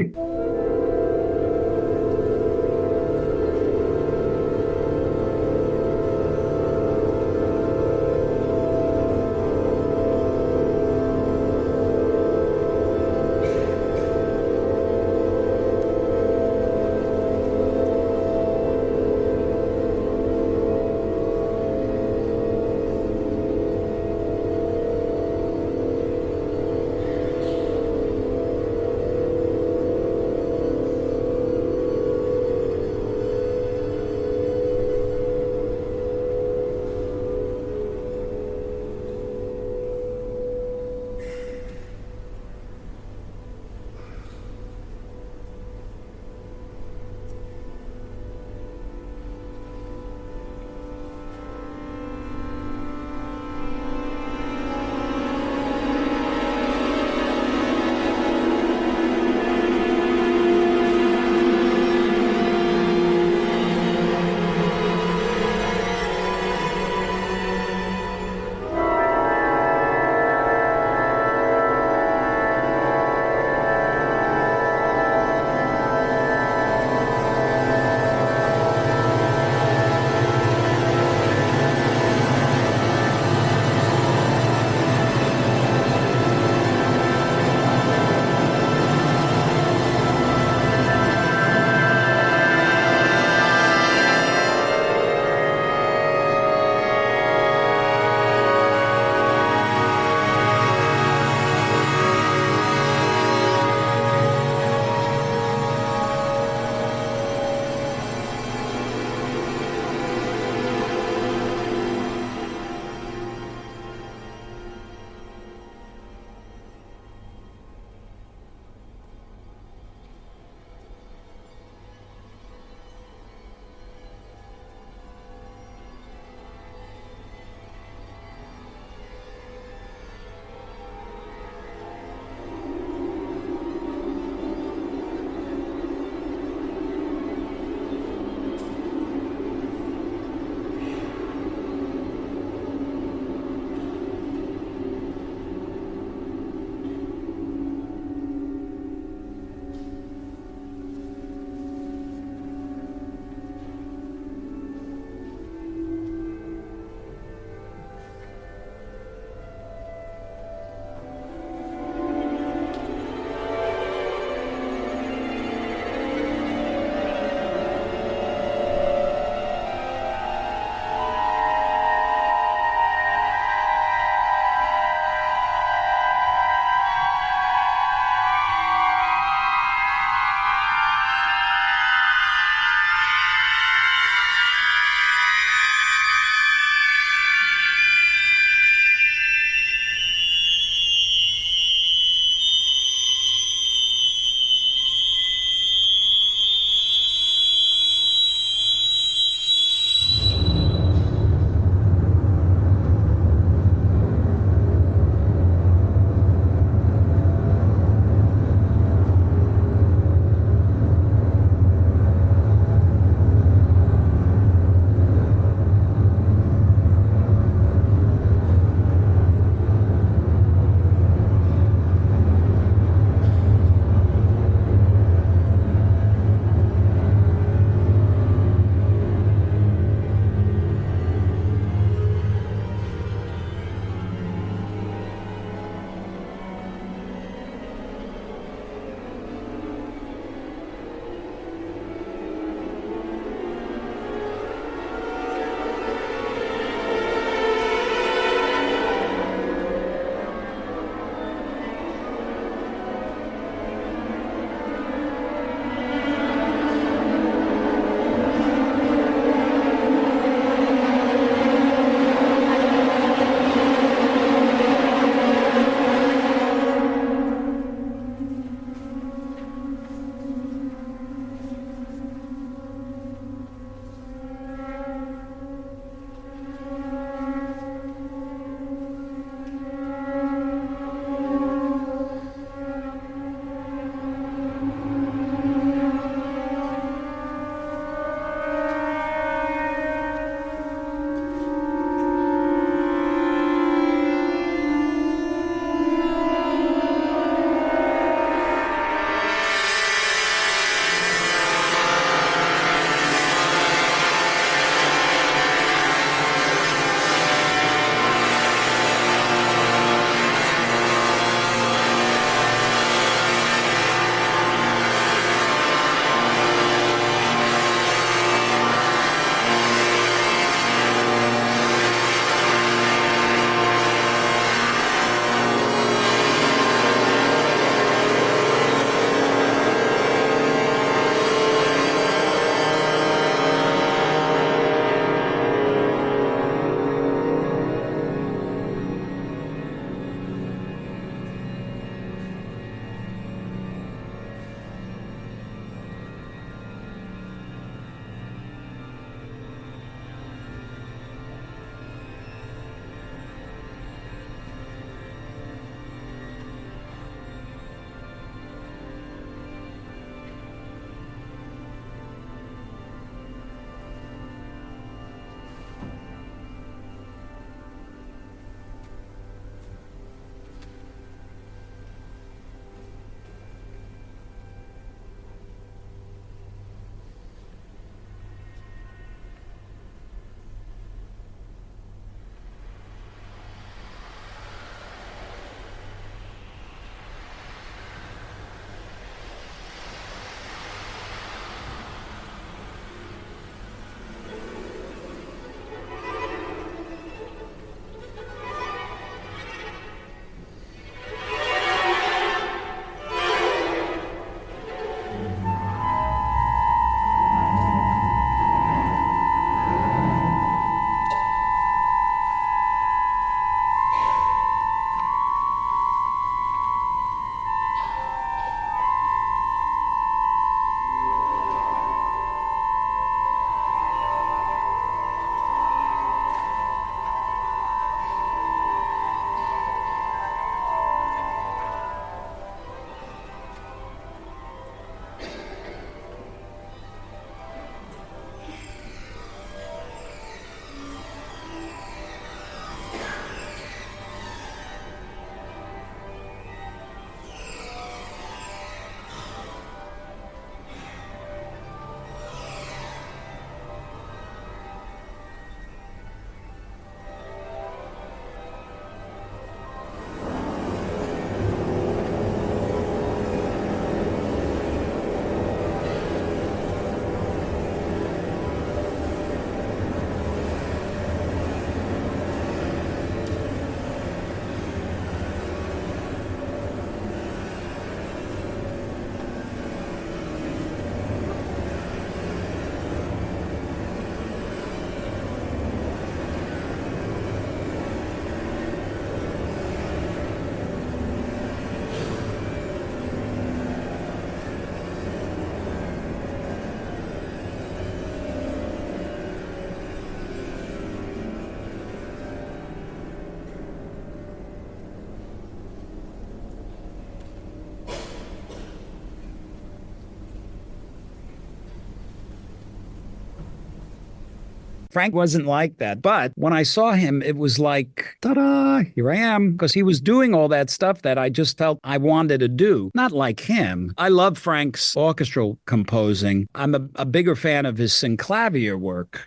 Speaker 4: Frank wasn't like that. But when I saw him, it was like, ta-da, here I am. Because he was doing all that stuff that I just felt I wanted to do. Not like him. I love Frank's orchestral composing. I'm a bigger fan of his synclavier work.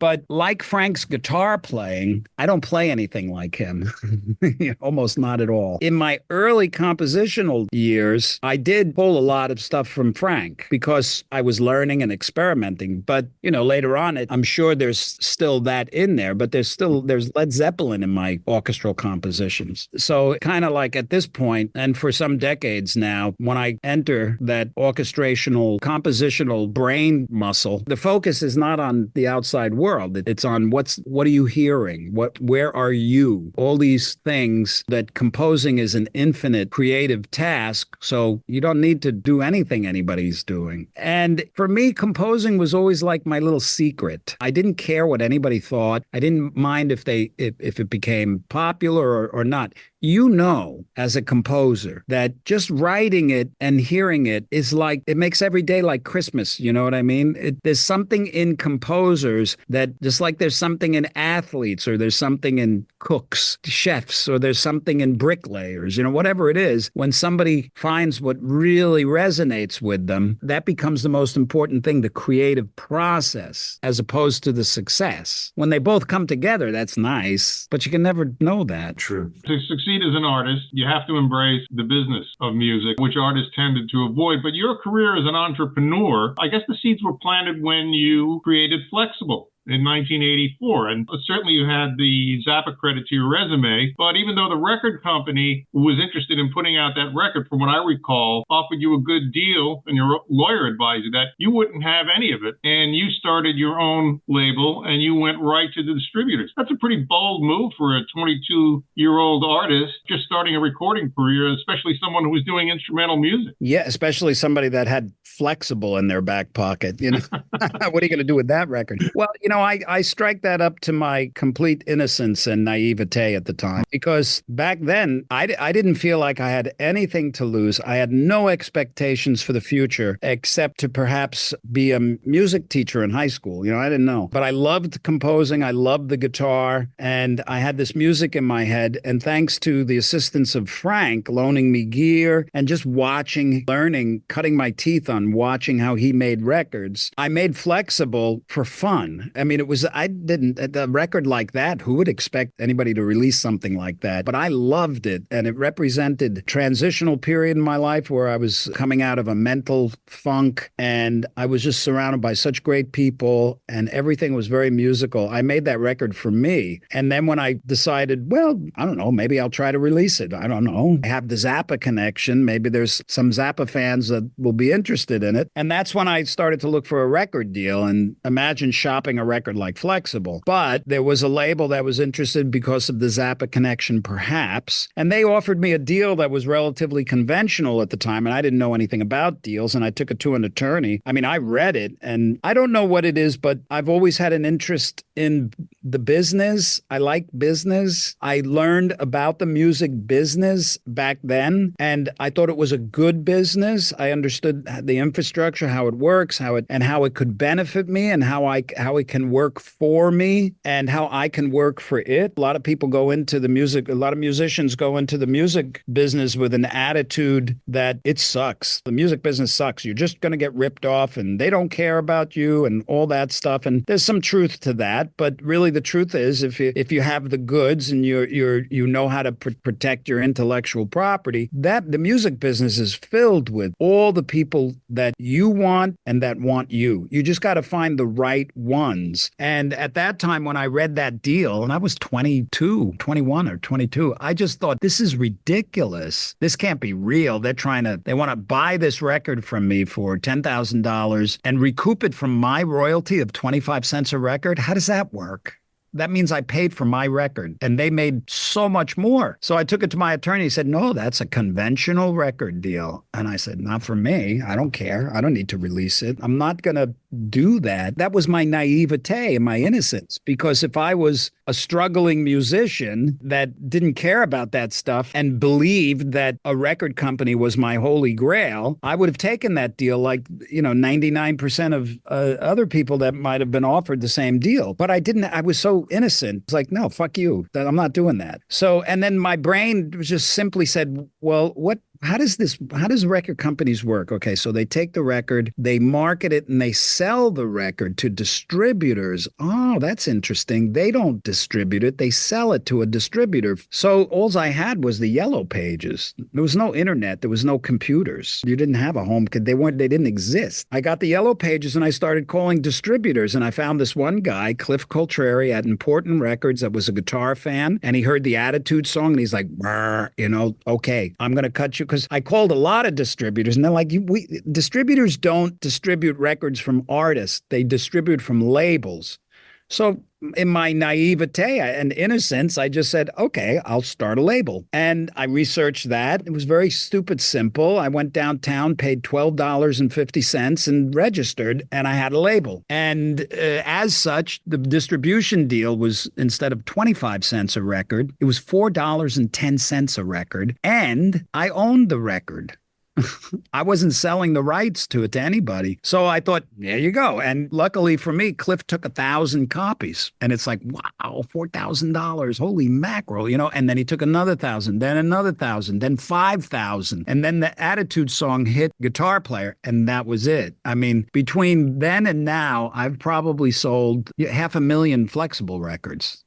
Speaker 4: But like Frank's guitar playing, I don't play anything like him. Almost not at all. In my early compositional years, I did pull a lot of stuff from Frank because I was learning and experimenting. But, later on, I'm sure there's still that in there, but there's Led Zeppelin in my orchestral compositions. So kind of like at this point, and for some decades now, when I enter that orchestrational, compositional brain muscle, the focus is not on the outside world. It's on what are you hearing? Where are you? All these things that composing is an infinite creative task. So you don't need to do anything anybody's doing. And for me, composing was always like my little secret. I didn't care what anybody thought. I didn't mind if it became popular or not. As a composer, that just writing it and hearing it is like, it makes every day like Christmas. You know what I mean? There's something in composers that just like there's something in athletes, or there's something in cooks, chefs, or there's something in bricklayers, whatever it is, when somebody finds what really resonates with them, that becomes the most important thing, the creative process, as opposed to the success. When they both come together, that's nice, but you can never know that.
Speaker 3: True.
Speaker 2: To succeed as an artist, you have to embrace the business of music, which artists tended to avoid. But your career as an entrepreneur, I guess the seeds were planted when you created Flexible in 1984. And certainly you had the Zappa credit to your resume. But even though the record company was interested in putting out that record, from what I recall, offered you a good deal, and your lawyer advised you that you wouldn't have any of it. And you started your own label and you went right to the distributors. That's a pretty bold move for a 22-year-old artist just starting a recording career, especially someone who was doing instrumental music.
Speaker 4: Yeah, especially somebody that had Flexible in their back pocket. What are you going to do with that record? Well, I strike that up to my complete innocence and naivete at the time, because back then I didn't feel like I had anything to lose. I had no expectations for the future except to perhaps be a music teacher in high school. I didn't know, but I loved composing. I loved the guitar, and I had this music in my head. And thanks to the assistance of Frank loaning me gear and just watching, learning, cutting my teeth on watching how he made records, I made Flexible for fun. I mean, I didn't, a record like that, who would expect anybody to release something like that? But I loved it. And it represented a transitional period in my life where I was coming out of a mental funk and I was just surrounded by such great people and everything was very musical. I made that record for me. And then when I decided, well, I don't know, maybe I'll try to release it. I don't know. I have the Zappa connection. Maybe there's some Zappa fans that will be interested in it. And that's when I started to look for a record deal and imagine shopping a record like Flexible. But there was a label that was interested because of the Zappa connection, perhaps. And they offered me a deal that was relatively conventional at the time. And I didn't know anything about deals. And I took it to an attorney. I mean, I read it and I don't know what it is, but I've always had an interest in the business. I like business. I learned about the music business back then. And I thought it was a good business. I understood the infrastructure, how it works, how it could benefit me and how it can work for me and how I can work for it. A lot of people go into the music, a lot of musicians go into the music business with an attitude that it sucks. The music business sucks. You're just going to get ripped off and they don't care about you and all that stuff. And there's some truth to that. But really the truth is if you have the goods and you know how to protect your intellectual property, that the music business is filled with all the people that you want and that want you. You just got to find the right ones. And at that time when I read that deal, and I was 21 or 22, I just thought, this is ridiculous. This can't be real. They want to buy this record from me for $10,000 and recoup it from my royalty of 25 cents a record. How does that work? That means I paid for my record and they made so much more. So I took it to my attorney. He said, no, that's a conventional record deal. And I said, not for me. I don't care. I don't need to release it. I'm not going to do that. That was my naivete and my innocence, because if I was a struggling musician that didn't care about that stuff and believed that a record company was my holy grail, I would have taken that deal like, 99% of other people that might have been offered the same deal. But I didn't. I was so innocent. It's like, no, fuck you. I'm not doing that. So, and then my brain just simply said, well, how does record companies work? Okay, so they take the record, they market it, and they sell the record to distributors. Oh, that's interesting. They don't distribute it. They sell it to a distributor. So all I had was the yellow pages. There was no internet. There was no computers. You didn't have a home. They didn't exist. I got the yellow pages and I started calling distributors. And I found this one guy, Cliff Coltreri at Important Records, that was a guitar fan. And he heard the Attitude song and he's like, okay, I'm going to cut you. Because I called a lot of distributors and they're like, distributors don't distribute records from artists. They distribute from labels. So in my naivete and innocence, I just said, okay, I'll start a label. And I researched that. It was very stupid simple. I went downtown, paid $12.50 and registered, and I had a label. And as such, the distribution deal was, instead of 25 cents a record, it was $4.10 a record. And I owned the record. I wasn't selling the rights to it to anybody. So I thought, there you go. And luckily for me, Cliff took 1,000 copies. And it's like, wow, $4,000. Holy mackerel, And then he took another 1,000, then another 1,000, then 5,000. And then the Attitude song hit Guitar Player. And that was it. I mean, between then and now, I've probably sold 500,000 Flexible records.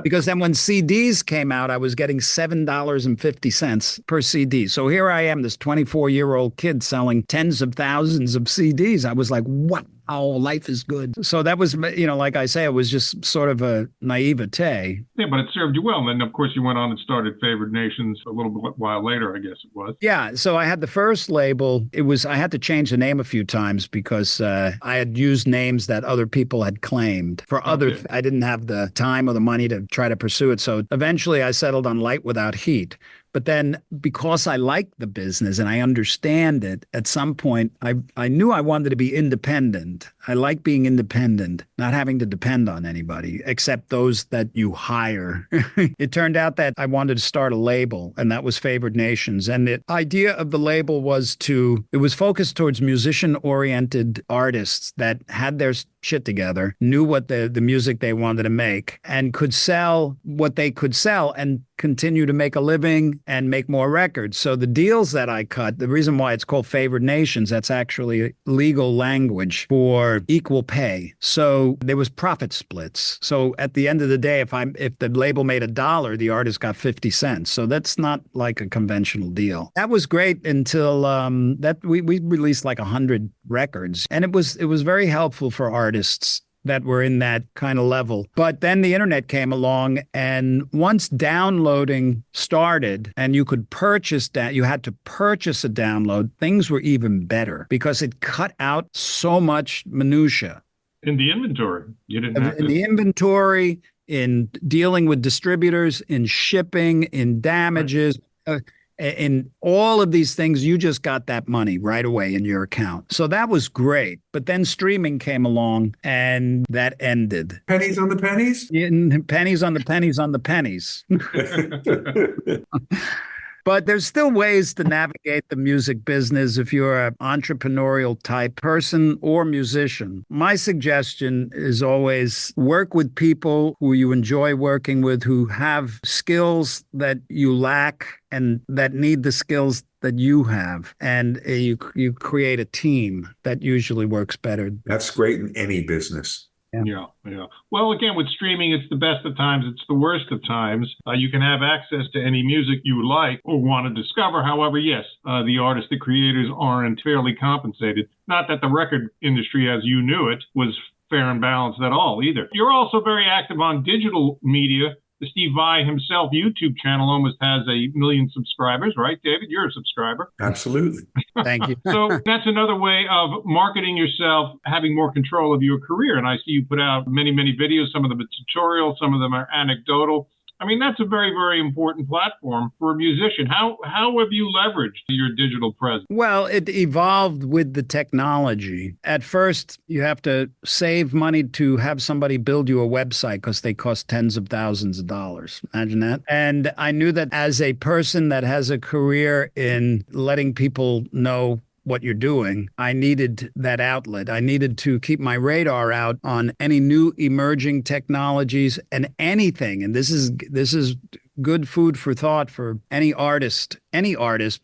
Speaker 4: Because then when CDs came out, I was getting $7.50 per CD. So here I am, this 24-year-old kid selling tens of thousands of CDs. I was like, wow, life is good. So that was, like I say, it was just sort of a naivete.
Speaker 2: Yeah, but it served you well. And then, of course, you went on and started Favored Nations a little while later, I guess it was.
Speaker 4: Yeah. So I had the first label. I had to change the name a few times because I had used names that other people had claimed for other. I didn't have the time or the money to try to pursue it. So eventually I settled on Light Without Heat. But then because I like the business and I understand it, at some point, I knew I wanted to be independent. I like being independent, not having to depend on anybody except those that you hire. It turned out that I wanted to start a label, and that was Favored Nations. And the idea of the label was it was focused towards musician-oriented artists that had their shit together, knew what the music they wanted to make, and could sell what they could sell, and continue to make a living and make more records. So the deals that I cut, the reason why it's called favored nations, that's actually legal language for equal pay. So there was profit splits. So at the end of the day, if the label made $1, the artist got 50 cents. So that's not like a conventional deal. That was great until that we released like 100 records, and it was very helpful for artists that were in that kind of level. But then the internet came along, and once downloading started and you could purchase that, you had to purchase a download, things were even better because it cut out so much minutia.
Speaker 2: In the inventory, you didn't have
Speaker 4: in the inventory, in dealing with distributors, in shipping, in damages, in all of these things, you just got that money right away in your account. So that was great. But then streaming came along and that ended.
Speaker 3: Pennies on the pennies?
Speaker 4: Pennies on the pennies on the pennies. But there's still ways to navigate the music business if you're an entrepreneurial type person or musician. My suggestion is always work with people who you enjoy working with, who have skills that you lack and that need the skills that you have. And you create a team that usually works better.
Speaker 3: That's great in any business.
Speaker 2: Yeah. Well, again, with streaming, it's the best of times. It's the worst of times. You can have access to any music you like or want to discover. However, yes, the artists, the creators aren't fairly compensated. Not that the record industry, as you knew it, was fair and balanced at all either. You're also very active on digital media. The Steve Vai himself YouTube channel almost has 1 million subscribers, right, David? You're a subscriber.
Speaker 3: Absolutely.
Speaker 4: Thank you.
Speaker 2: So that's another way of marketing yourself, having more control of your career. And I see you put out many, many videos. Some of them are tutorials, some of them are anecdotal. I mean, that's a very, very important platform for a musician. How have you leveraged your digital presence?
Speaker 4: Well, it evolved with the technology. At first, you have to save money to have somebody build you a website because they cost tens of thousands of dollars. Imagine that. And I knew that as a person that has a career in letting people know what you're doing, I needed that outlet. I needed to keep my radar out on any new emerging technologies and anything. And this is good food for thought for any artist,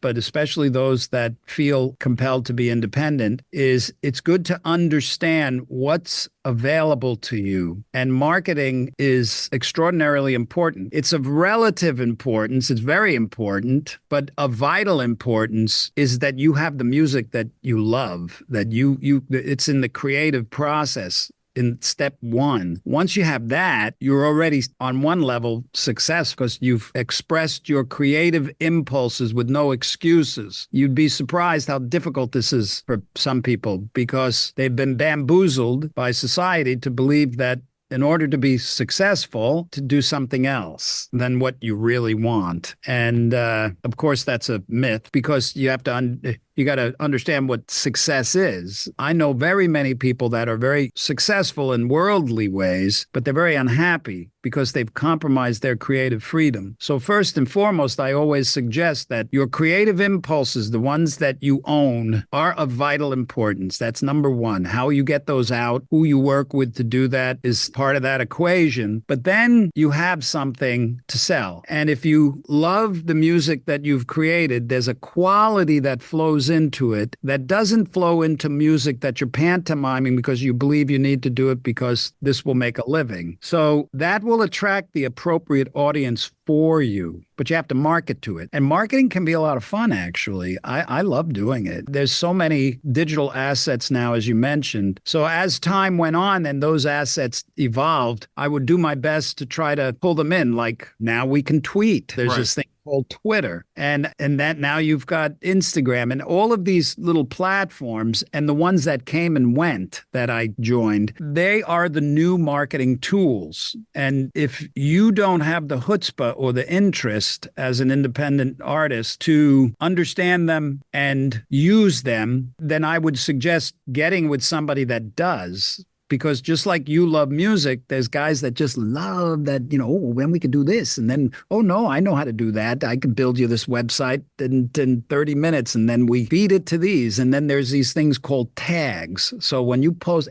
Speaker 4: but especially those that feel compelled to be independent, is it's good to understand what's available to you. And marketing is extraordinarily important. It's of relative importance. It's very important, but of vital importance is that you have the music that you love, that it's in the creative process. In step one, once you have that, you're already on one level success because you've expressed your creative impulses with no excuses. You'd be surprised how difficult this is for some people because they've been bamboozled by society to believe that in order to be successful, to do something else than what you really want. And of course, that's a myth because you have to you got to understand what success is. I know very many people that are very successful in worldly ways, but they're very unhappy because they've compromised their creative freedom. So first and foremost, I always suggest that your creative impulses, the ones that you own, are of vital importance. That's number one. How you get those out, who you work with to do that is part of that equation. But then you have something to sell. And if you love the music that you've created, there's a quality that flows into it that doesn't flow into music that you're pantomiming because you believe you need to do it because this will make a living. So that will attract the appropriate audience for you, but you have to market to it. And marketing can be a lot of fun, actually. I love doing it. There's so many digital assets now, as you mentioned. So as time went on and those assets evolved, I would do my best to try to pull them in. Like now we can tweet. There's this thing called Twitter, and that now you've got Instagram and all of these little platforms, and the ones that came and went that I joined, they are the new marketing tools. And if you don't have the chutzpah or the interest as an independent artist to understand them and use them, then I would suggest getting with somebody that does. because just like you love music, there's guys that just love that, oh, when we could do this. And then, oh, no, I know how to do that. I can build you this website in 30 minutes. And then we feed it to these. And then there's these things called tags. So when you post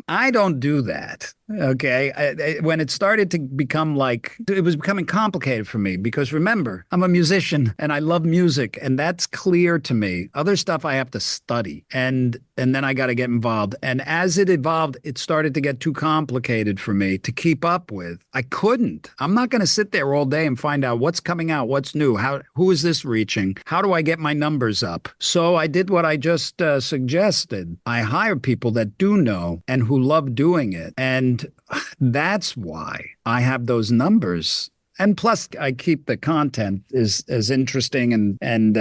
Speaker 4: I don't do that. Okay. When it started to become it was becoming complicated for me because remember, I'm a musician and I love music and that's clear to me. Other stuff I have to study and then I got to get involved. And as it evolved, it started to get too complicated for me to keep up with. I couldn't. I'm not going to sit there all day and find out what's coming out, what's new, who is this reaching? How do I get my numbers up? So I did what I just suggested. I hired people that do know and who love doing it. And that's why I have those numbers. And plus, I keep the content as interesting and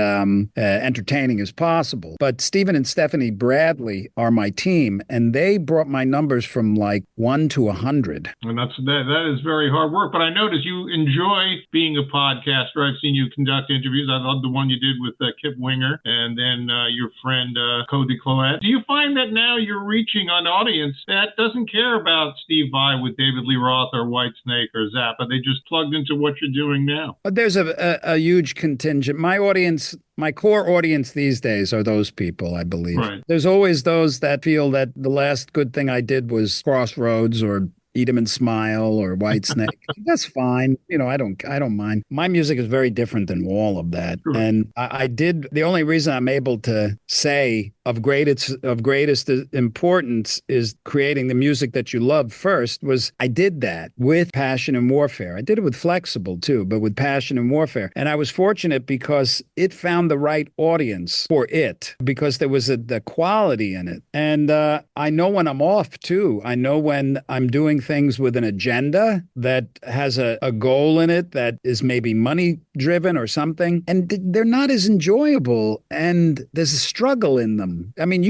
Speaker 4: entertaining as possible. But Stephen and Stephanie Bradley are my team, and they brought my numbers from 1 to 100.
Speaker 2: And that is very hard work. But I notice you enjoy being a podcaster. I've seen you conduct interviews. I love the one you did with Kip Winger and then your friend Cody Cloet. Do you find that now you're reaching an audience that doesn't care about Steve Vai with David Lee Roth or Whitesnake or Zappa? They just plugged into what you're doing now?
Speaker 4: There's a huge contingent. My core audience these days are those people, I believe.
Speaker 2: Right.
Speaker 4: There's always those that feel that the last good thing I did was Crossroads or Eat 'Em and Smile or Whitesnake. That's fine. I don't mind. My music is very different than all of that. Sure. And I did, the only reason I'm able to say of greatest importance is creating the music that you love first was I did that with Passion and Warfare. I did it with Flexible too, but with Passion and Warfare. And I was fortunate because it found the right audience for it because there was the quality in it. And I know when I'm off too. I know when I'm doing things with an agenda that has a goal in it that is maybe money driven or something, and they're not as enjoyable and there's a struggle in them. I mean,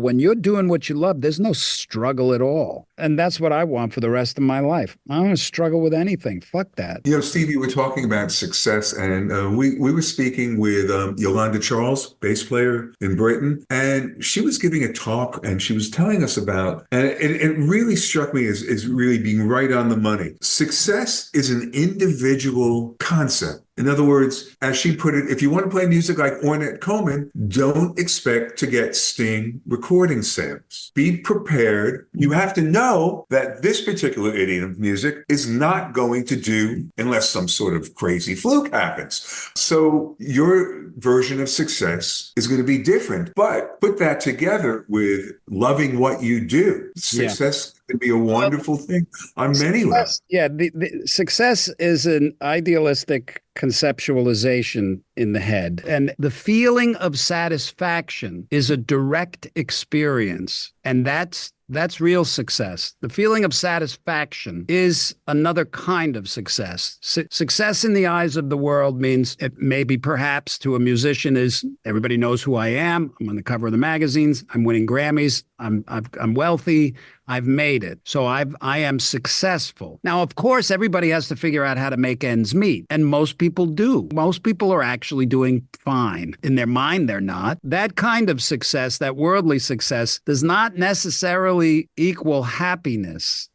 Speaker 4: when you're doing what you love, there's no struggle at all. And that's what I want for the rest of my life. I don't want to struggle with anything. Fuck that.
Speaker 3: Steve, you were talking about success, and we were speaking with Yolanda Charles, bass player in Britain, and she was giving a talk, and she was telling us about, and it really struck me as really being right on the money. Success is an individual concept. In other words, as she put it, if you want to play music like Ornette Coleman, don't expect to get Sting recording sales. Be prepared. You have to know that this particular idiom of music is not going to do unless some sort of crazy fluke happens. So your version of success is going to be different, but put that together with loving what you do. Success can be a wonderful thing on many levels.
Speaker 4: Yeah, the success is an idealistic conceptualization in the head. And the feeling of satisfaction is a direct experience. And that's real success. The feeling of satisfaction is another kind of success. Success in the eyes of the world means it maybe perhaps to a musician is everybody knows who I am. I'm on the cover of the magazines. I'm winning Grammys. I'm wealthy. I've made it. So I am successful. Now, of course, everybody has to figure out how to make ends meet. And most people do. Most people are actually doing fine. In their mind, they're not. That kind of success, that worldly success, does not necessarily equal happiness.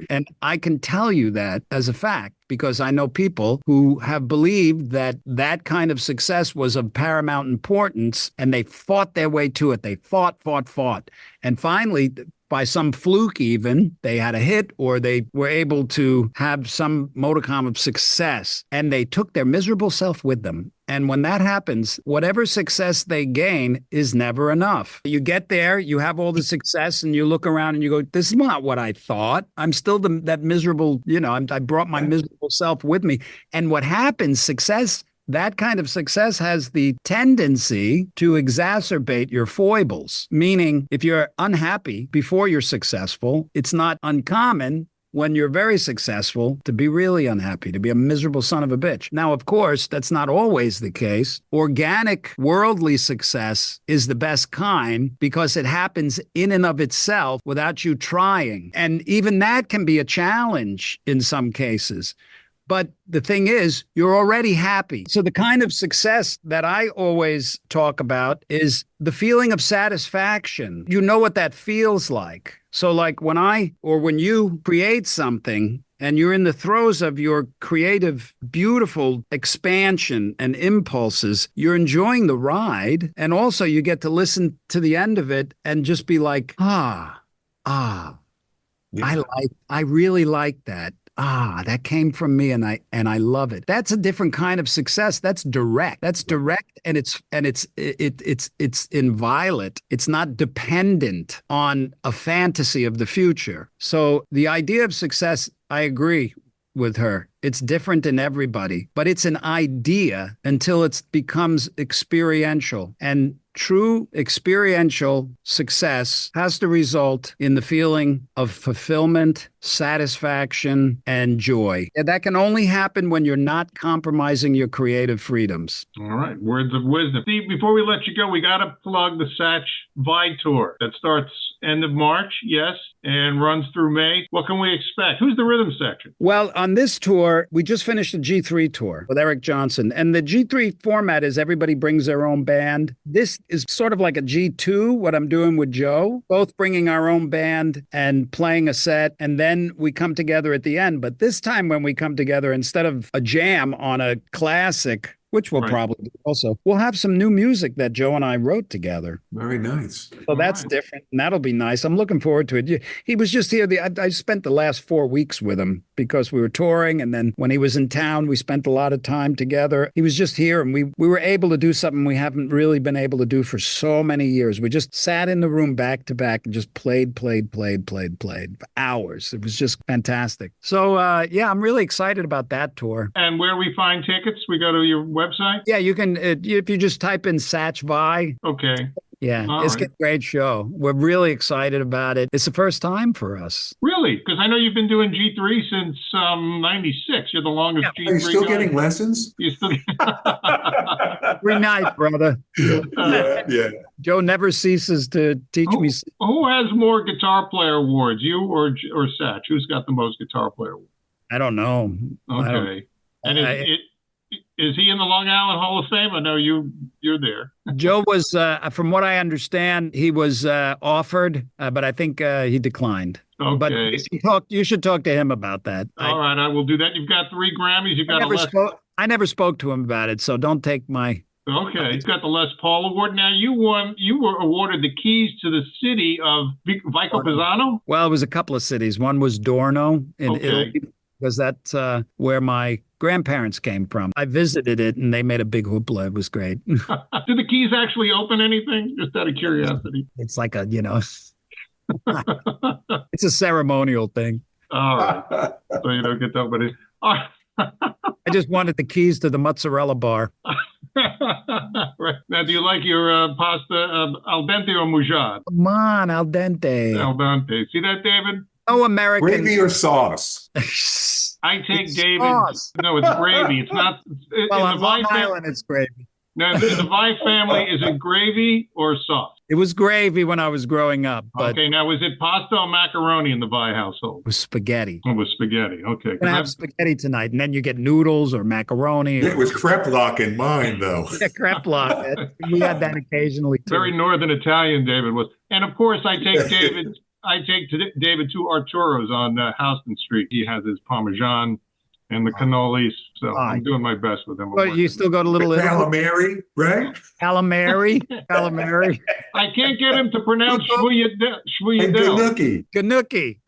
Speaker 4: And I can tell you that as a fact, because I know people who have believed that that kind of success was of paramount importance, and they fought their way to it. They fought. And finally, by some fluke even, they had a hit or they were able to have some modicum of success, and they took their miserable self with them. And when that happens, whatever success they gain is never enough. You get there, you have all the success, and you look around and you go, this is not what I thought. I'm still that miserable, I brought my miserable self with me. And what happens, that kind of success has the tendency to exacerbate your foibles. Meaning, if you're unhappy before you're successful, it's not uncommon when you're very successful to be really unhappy, to be a miserable son of a bitch. Now, of course, that's not always the case. Organic, worldly success is the best kind because it happens in and of itself without you trying. And even that can be a challenge in some cases. But the thing is, you're already happy. So the kind of success that I always talk about is the feeling of satisfaction. You know what that feels like. So like when you create something and you're in the throes of your creative, beautiful expansion and impulses, you're enjoying the ride. And also you get to listen to the end of it and just be like, ah.
Speaker 3: Yeah.
Speaker 4: I really like that. That came from me and I love it. That's a different kind of success. That's direct. That's direct and it's inviolate. It's not dependent on a fantasy of the future. So the idea of success, I agree with her. It's different in everybody, but it's an idea until it becomes experiential. And true experiential success has to result in the feeling of fulfillment, satisfaction, and joy. And that can only happen when you're not compromising your creative freedoms.
Speaker 2: All right. Words of wisdom. Steve, before we let you go, we got to plug the Satch Vai tour that starts end of March, yes, and runs through May. What can we expect? Who's the rhythm section?
Speaker 4: Well, on this tour, we just finished the G3 tour with Eric Johnson. And the G3 format is everybody brings their own band. This is sort of like a G2, what I'm doing with Joe, both bringing our own band and playing a set. And then we come together at the end. But this time when we come together, instead of a jam on a classic, which we'll probably do also, we'll have some new music that Joe and I wrote together.
Speaker 3: Very nice.
Speaker 4: So that's different. And that'll be nice. I'm looking forward to it. He was just here. I spent the last 4 weeks with him because we were touring. And then when he was in town, we spent a lot of time together. He was just here and we were able to do something we haven't really been able to do for so many years. We just sat in the room back to back and just played for hours. It was just fantastic. So, yeah, I'm really excited about that tour.
Speaker 2: And where we find tickets, we go to your website?
Speaker 4: Yeah, you can, if you just type in Satch Vai.
Speaker 2: Okay.
Speaker 4: Yeah,
Speaker 2: All
Speaker 4: it's
Speaker 2: right.
Speaker 4: a great show. We're really excited about it. It's the first time for us.
Speaker 2: Really? Because I know you've been doing G3 since 96. You're the longest G3
Speaker 3: Are you still
Speaker 2: guy.
Speaker 3: getting lessons?
Speaker 2: You still
Speaker 4: Every night, brother.
Speaker 3: Yeah.
Speaker 4: Joe never ceases to teach me.
Speaker 2: Who has more guitar player awards, you or Satch? Who's got the most guitar player awards?
Speaker 4: I don't know.
Speaker 2: Okay. And is he in the Long Island Hall of Fame? I know you're there.
Speaker 4: Joe was, from what I understand, he was offered, but I think he declined.
Speaker 2: Okay.
Speaker 4: But you should talk to him about that.
Speaker 2: All right, I will do that. You've got 3 Grammys. You've got
Speaker 4: I never spoke to him about it, so don't take my...
Speaker 2: Okay. You've got the Les Paul Award. Now, you were awarded the keys to the city of Vico Pisano?
Speaker 4: Well, it was a couple of cities. One was Dorno in Italy, because that's where my grandparents came from. I visited it, and they made a big hoopla. It was great.
Speaker 2: Do the keys actually open anything? Just out of curiosity.
Speaker 4: It's like a, it's a ceremonial thing.
Speaker 2: All right. So you don't get to open it. All right.
Speaker 4: I just wanted the keys to the mozzarella bar.
Speaker 2: Right. Now, do you like your pasta al dente or moussard?
Speaker 4: Come on, al dente.
Speaker 2: Al dente. See that, David?
Speaker 4: No American.
Speaker 3: Gravy or sauce?
Speaker 2: I take
Speaker 4: It's
Speaker 2: David.
Speaker 4: sauce.
Speaker 2: No, it's gravy. It's not.
Speaker 4: Well,
Speaker 2: in
Speaker 4: on
Speaker 2: the Vai
Speaker 4: Long Island, it's gravy.
Speaker 2: Now, in the Vai family, is it gravy or sauce?
Speaker 4: It was gravy when I was growing up, but
Speaker 2: Okay. Now, is it pasta or macaroni in the Vai household?
Speaker 4: it was spaghetti.
Speaker 2: It was spaghetti. Okay.
Speaker 4: We're gonna have spaghetti tonight, and then you get noodles or macaroni.
Speaker 3: It was crepe in mine, though.
Speaker 4: Yeah, crepe block. We had that occasionally too.
Speaker 2: Very northern Italian, David was. And of course, I take David to Arturo's on Houston Street. He has his Parmesan and the cannolis. So I'm doing my best with him.
Speaker 4: But you still go to Little Italy?
Speaker 3: Calamari, right?
Speaker 4: Calamari.
Speaker 2: I can't get him to pronounce
Speaker 3: And
Speaker 2: Shvuyadel.
Speaker 3: Ganuki.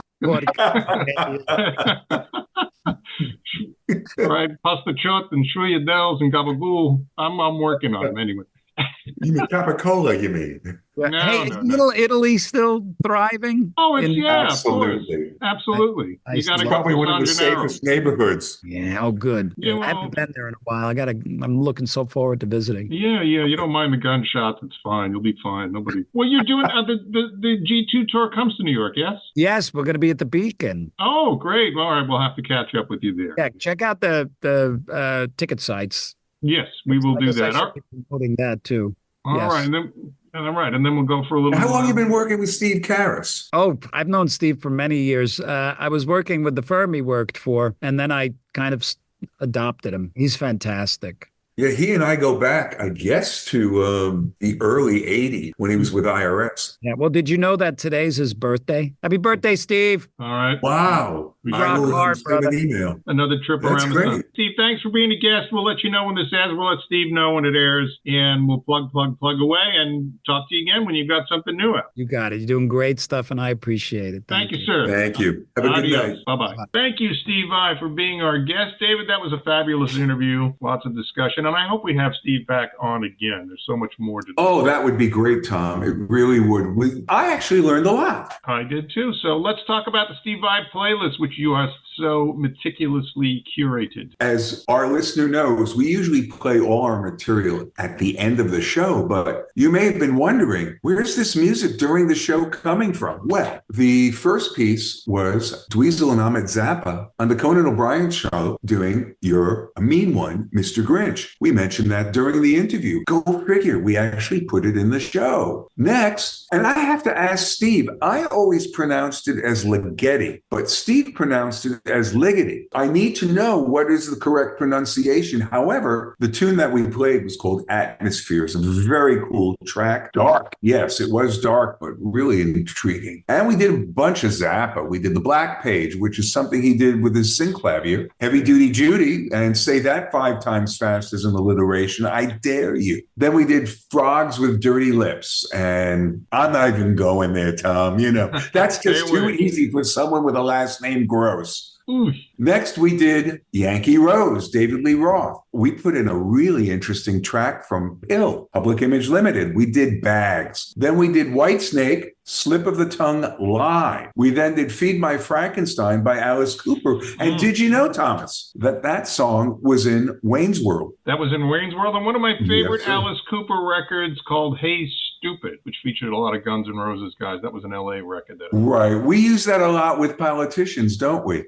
Speaker 2: Right, pasta chot and Shvuyadels and gabagool. I'm working on them anyway.
Speaker 3: You mean Capicola, you mean?
Speaker 4: Hey, is Little Italy still thriving?
Speaker 2: Oh, it's
Speaker 3: Absolutely.
Speaker 2: of course. Absolutely.
Speaker 4: I
Speaker 2: You got to go
Speaker 3: Probably
Speaker 2: to
Speaker 3: one of the
Speaker 2: San Gennaro.
Speaker 3: safest neighborhoods.
Speaker 4: Yeah, oh good.
Speaker 2: Yeah,
Speaker 4: I haven't been there in a while. I'm looking so forward to visiting.
Speaker 2: Yeah, you don't mind the gunshots. It's fine. You'll be fine. Nobody. Well, you're doing the G2 tour comes to New York, yes?
Speaker 4: Yes, we're going to be at the Beacon.
Speaker 2: Oh, great. All right, we'll have to catch up with you there.
Speaker 4: Yeah, check out the ticket sites.
Speaker 2: Yes, we will do that.
Speaker 4: I'm promoting that too.
Speaker 2: All
Speaker 4: Yes.
Speaker 2: right, and then we'll go for a little.
Speaker 3: How long have you been working with Steve Karras?
Speaker 4: Oh, I've known Steve for many years. I was working with the firm he worked for, and then I kind of adopted him. He's fantastic.
Speaker 3: Yeah, he and I go back, I guess, to the early 80s when he was with IRS.
Speaker 4: Yeah. Well, did you know that today's his birthday? Happy birthday, Steve.
Speaker 2: All right.
Speaker 3: Wow.
Speaker 2: We
Speaker 3: I
Speaker 4: rock
Speaker 3: will
Speaker 4: hard,
Speaker 3: send him
Speaker 4: brother.
Speaker 3: an email.
Speaker 2: Another trip
Speaker 3: That's
Speaker 2: around the sun.
Speaker 3: great.
Speaker 2: Steve, thanks for being a guest. We'll let you know when this airs. We'll let Steve know when it airs, and we'll plug away and talk to you again when you've got something new out.
Speaker 4: You got it. You're doing great stuff, and I appreciate it.
Speaker 2: Thank you, sir.
Speaker 3: Thank you. Have a good night.
Speaker 2: Bye-bye. Thank you, Steve Vai, for being our guest. David, that was a fabulous interview. Lots of discussion, and I hope we have Steve back on again. There's so much more to discuss.
Speaker 3: Oh, that would be great, Tom. It really would. I actually learned a lot.
Speaker 2: I did too. So let's talk about the Steve Vai playlist, which you are so meticulously curated.
Speaker 3: As our listener knows, we usually play all our material at the end of the show, but you may have been wondering, where's this music during the show coming from? Well, the first piece was Dweezil and Ahmet Zappa on the Conan O'Brien show doing You're a Mean One, Mr. Grinch. We mentioned that during the interview. Go figure, we actually put it in the show. Next, and I have to ask Steve, I always pronounced it as Ligeti, but Steve pronounced it as Ligeti. I need to know what is the correct pronunciation. However, the tune that we played was called Atmospheres, a very cool track. Dark. Yes, it was dark, but really intriguing. And we did a bunch of Zappa. We did The Black Page, which is something he did with his synclavier. Heavy Duty Judy, and say that 5 times fast as an alliteration. I dare you. Then we did Frogs with Dirty Lips, and I'm not even going there, Tom. You know, that's just too easy for someone with a last name Gross. Next, we did Yankee Rose, David Lee Roth. We put in a really interesting track from PIL, Public Image Limited. We did Bags. Then we did Whitesnake, Slip of the Tongue Live. We then did Feed My Frankenstein by Alice Cooper. And did you know, Thomas, that song was in Wayne's World?
Speaker 2: That was in Wayne's World, and one of my favorite
Speaker 3: Yes,
Speaker 2: Alice Cooper records called Hey Stupid, which featured a lot of Guns N' Roses guys. That was an LA record.
Speaker 3: Right. We use that a lot with politicians, don't we?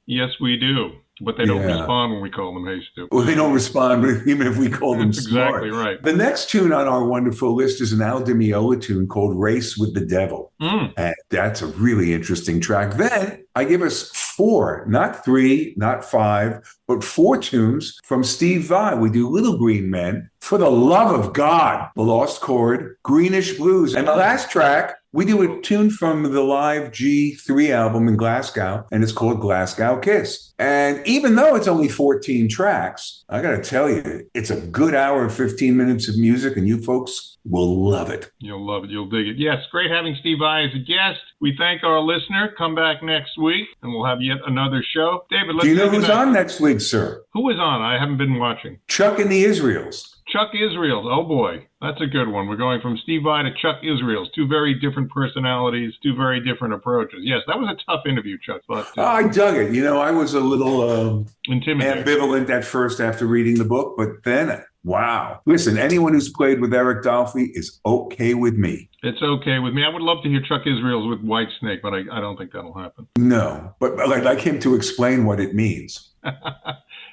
Speaker 2: Yes, we do. But they don't
Speaker 3: Yeah.
Speaker 2: respond when we call them Hey Stupid.
Speaker 3: Well, they don't respond, but even if we call them
Speaker 2: That's
Speaker 3: smart.
Speaker 2: exactly right.
Speaker 3: The next tune on our wonderful list is an Al Di Meola tune called Race with the Devil. And that's a really interesting track. Then I give us 4, not 3, not 5, but 4 tunes from Steve Vai. We do Little Green Men, For the Love of God, The Lost Chord, Greenish Blues. And the last track, we do a tune from the live G3 album in Glasgow, and it's called Glasgow Kiss. And even though it's only 14 tracks, I got to tell you, it's a good hour and 15 minutes of music, and you folks will love it.
Speaker 2: You'll love it. You'll dig it. Yes, great having Steve Vai as a guest. We thank our listener. Come back next week, and we'll have yet another show. David, let's
Speaker 3: Do you know
Speaker 2: say
Speaker 3: who's
Speaker 2: goodnight.
Speaker 3: on next week, sir?
Speaker 2: Who is on? I haven't been watching.
Speaker 3: Chuck and the Israels.
Speaker 2: Chuck Israels. Oh, boy. That's a good one. We're going from Steve Vai to Chuck Israels. 2 very different personalities, 2 very different approaches. Yes, that was a tough interview, Chuck. But,
Speaker 3: I dug it. You know, I was a little
Speaker 2: intimidating.
Speaker 3: ambivalent at first after reading the book, but then, wow. Listen, anyone who's played with Eric Dolphy is okay with me.
Speaker 2: It's okay with me. I would love to hear Chuck Israels with Whitesnake, but I don't think that'll happen.
Speaker 3: No, but I'd like him to explain what it means.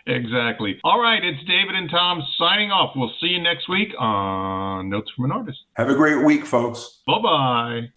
Speaker 2: Exactly. All right, it's David and Tom signing off. We'll see you next week on Notes from an Artist.
Speaker 3: Have a great week, folks.
Speaker 2: Bye-bye.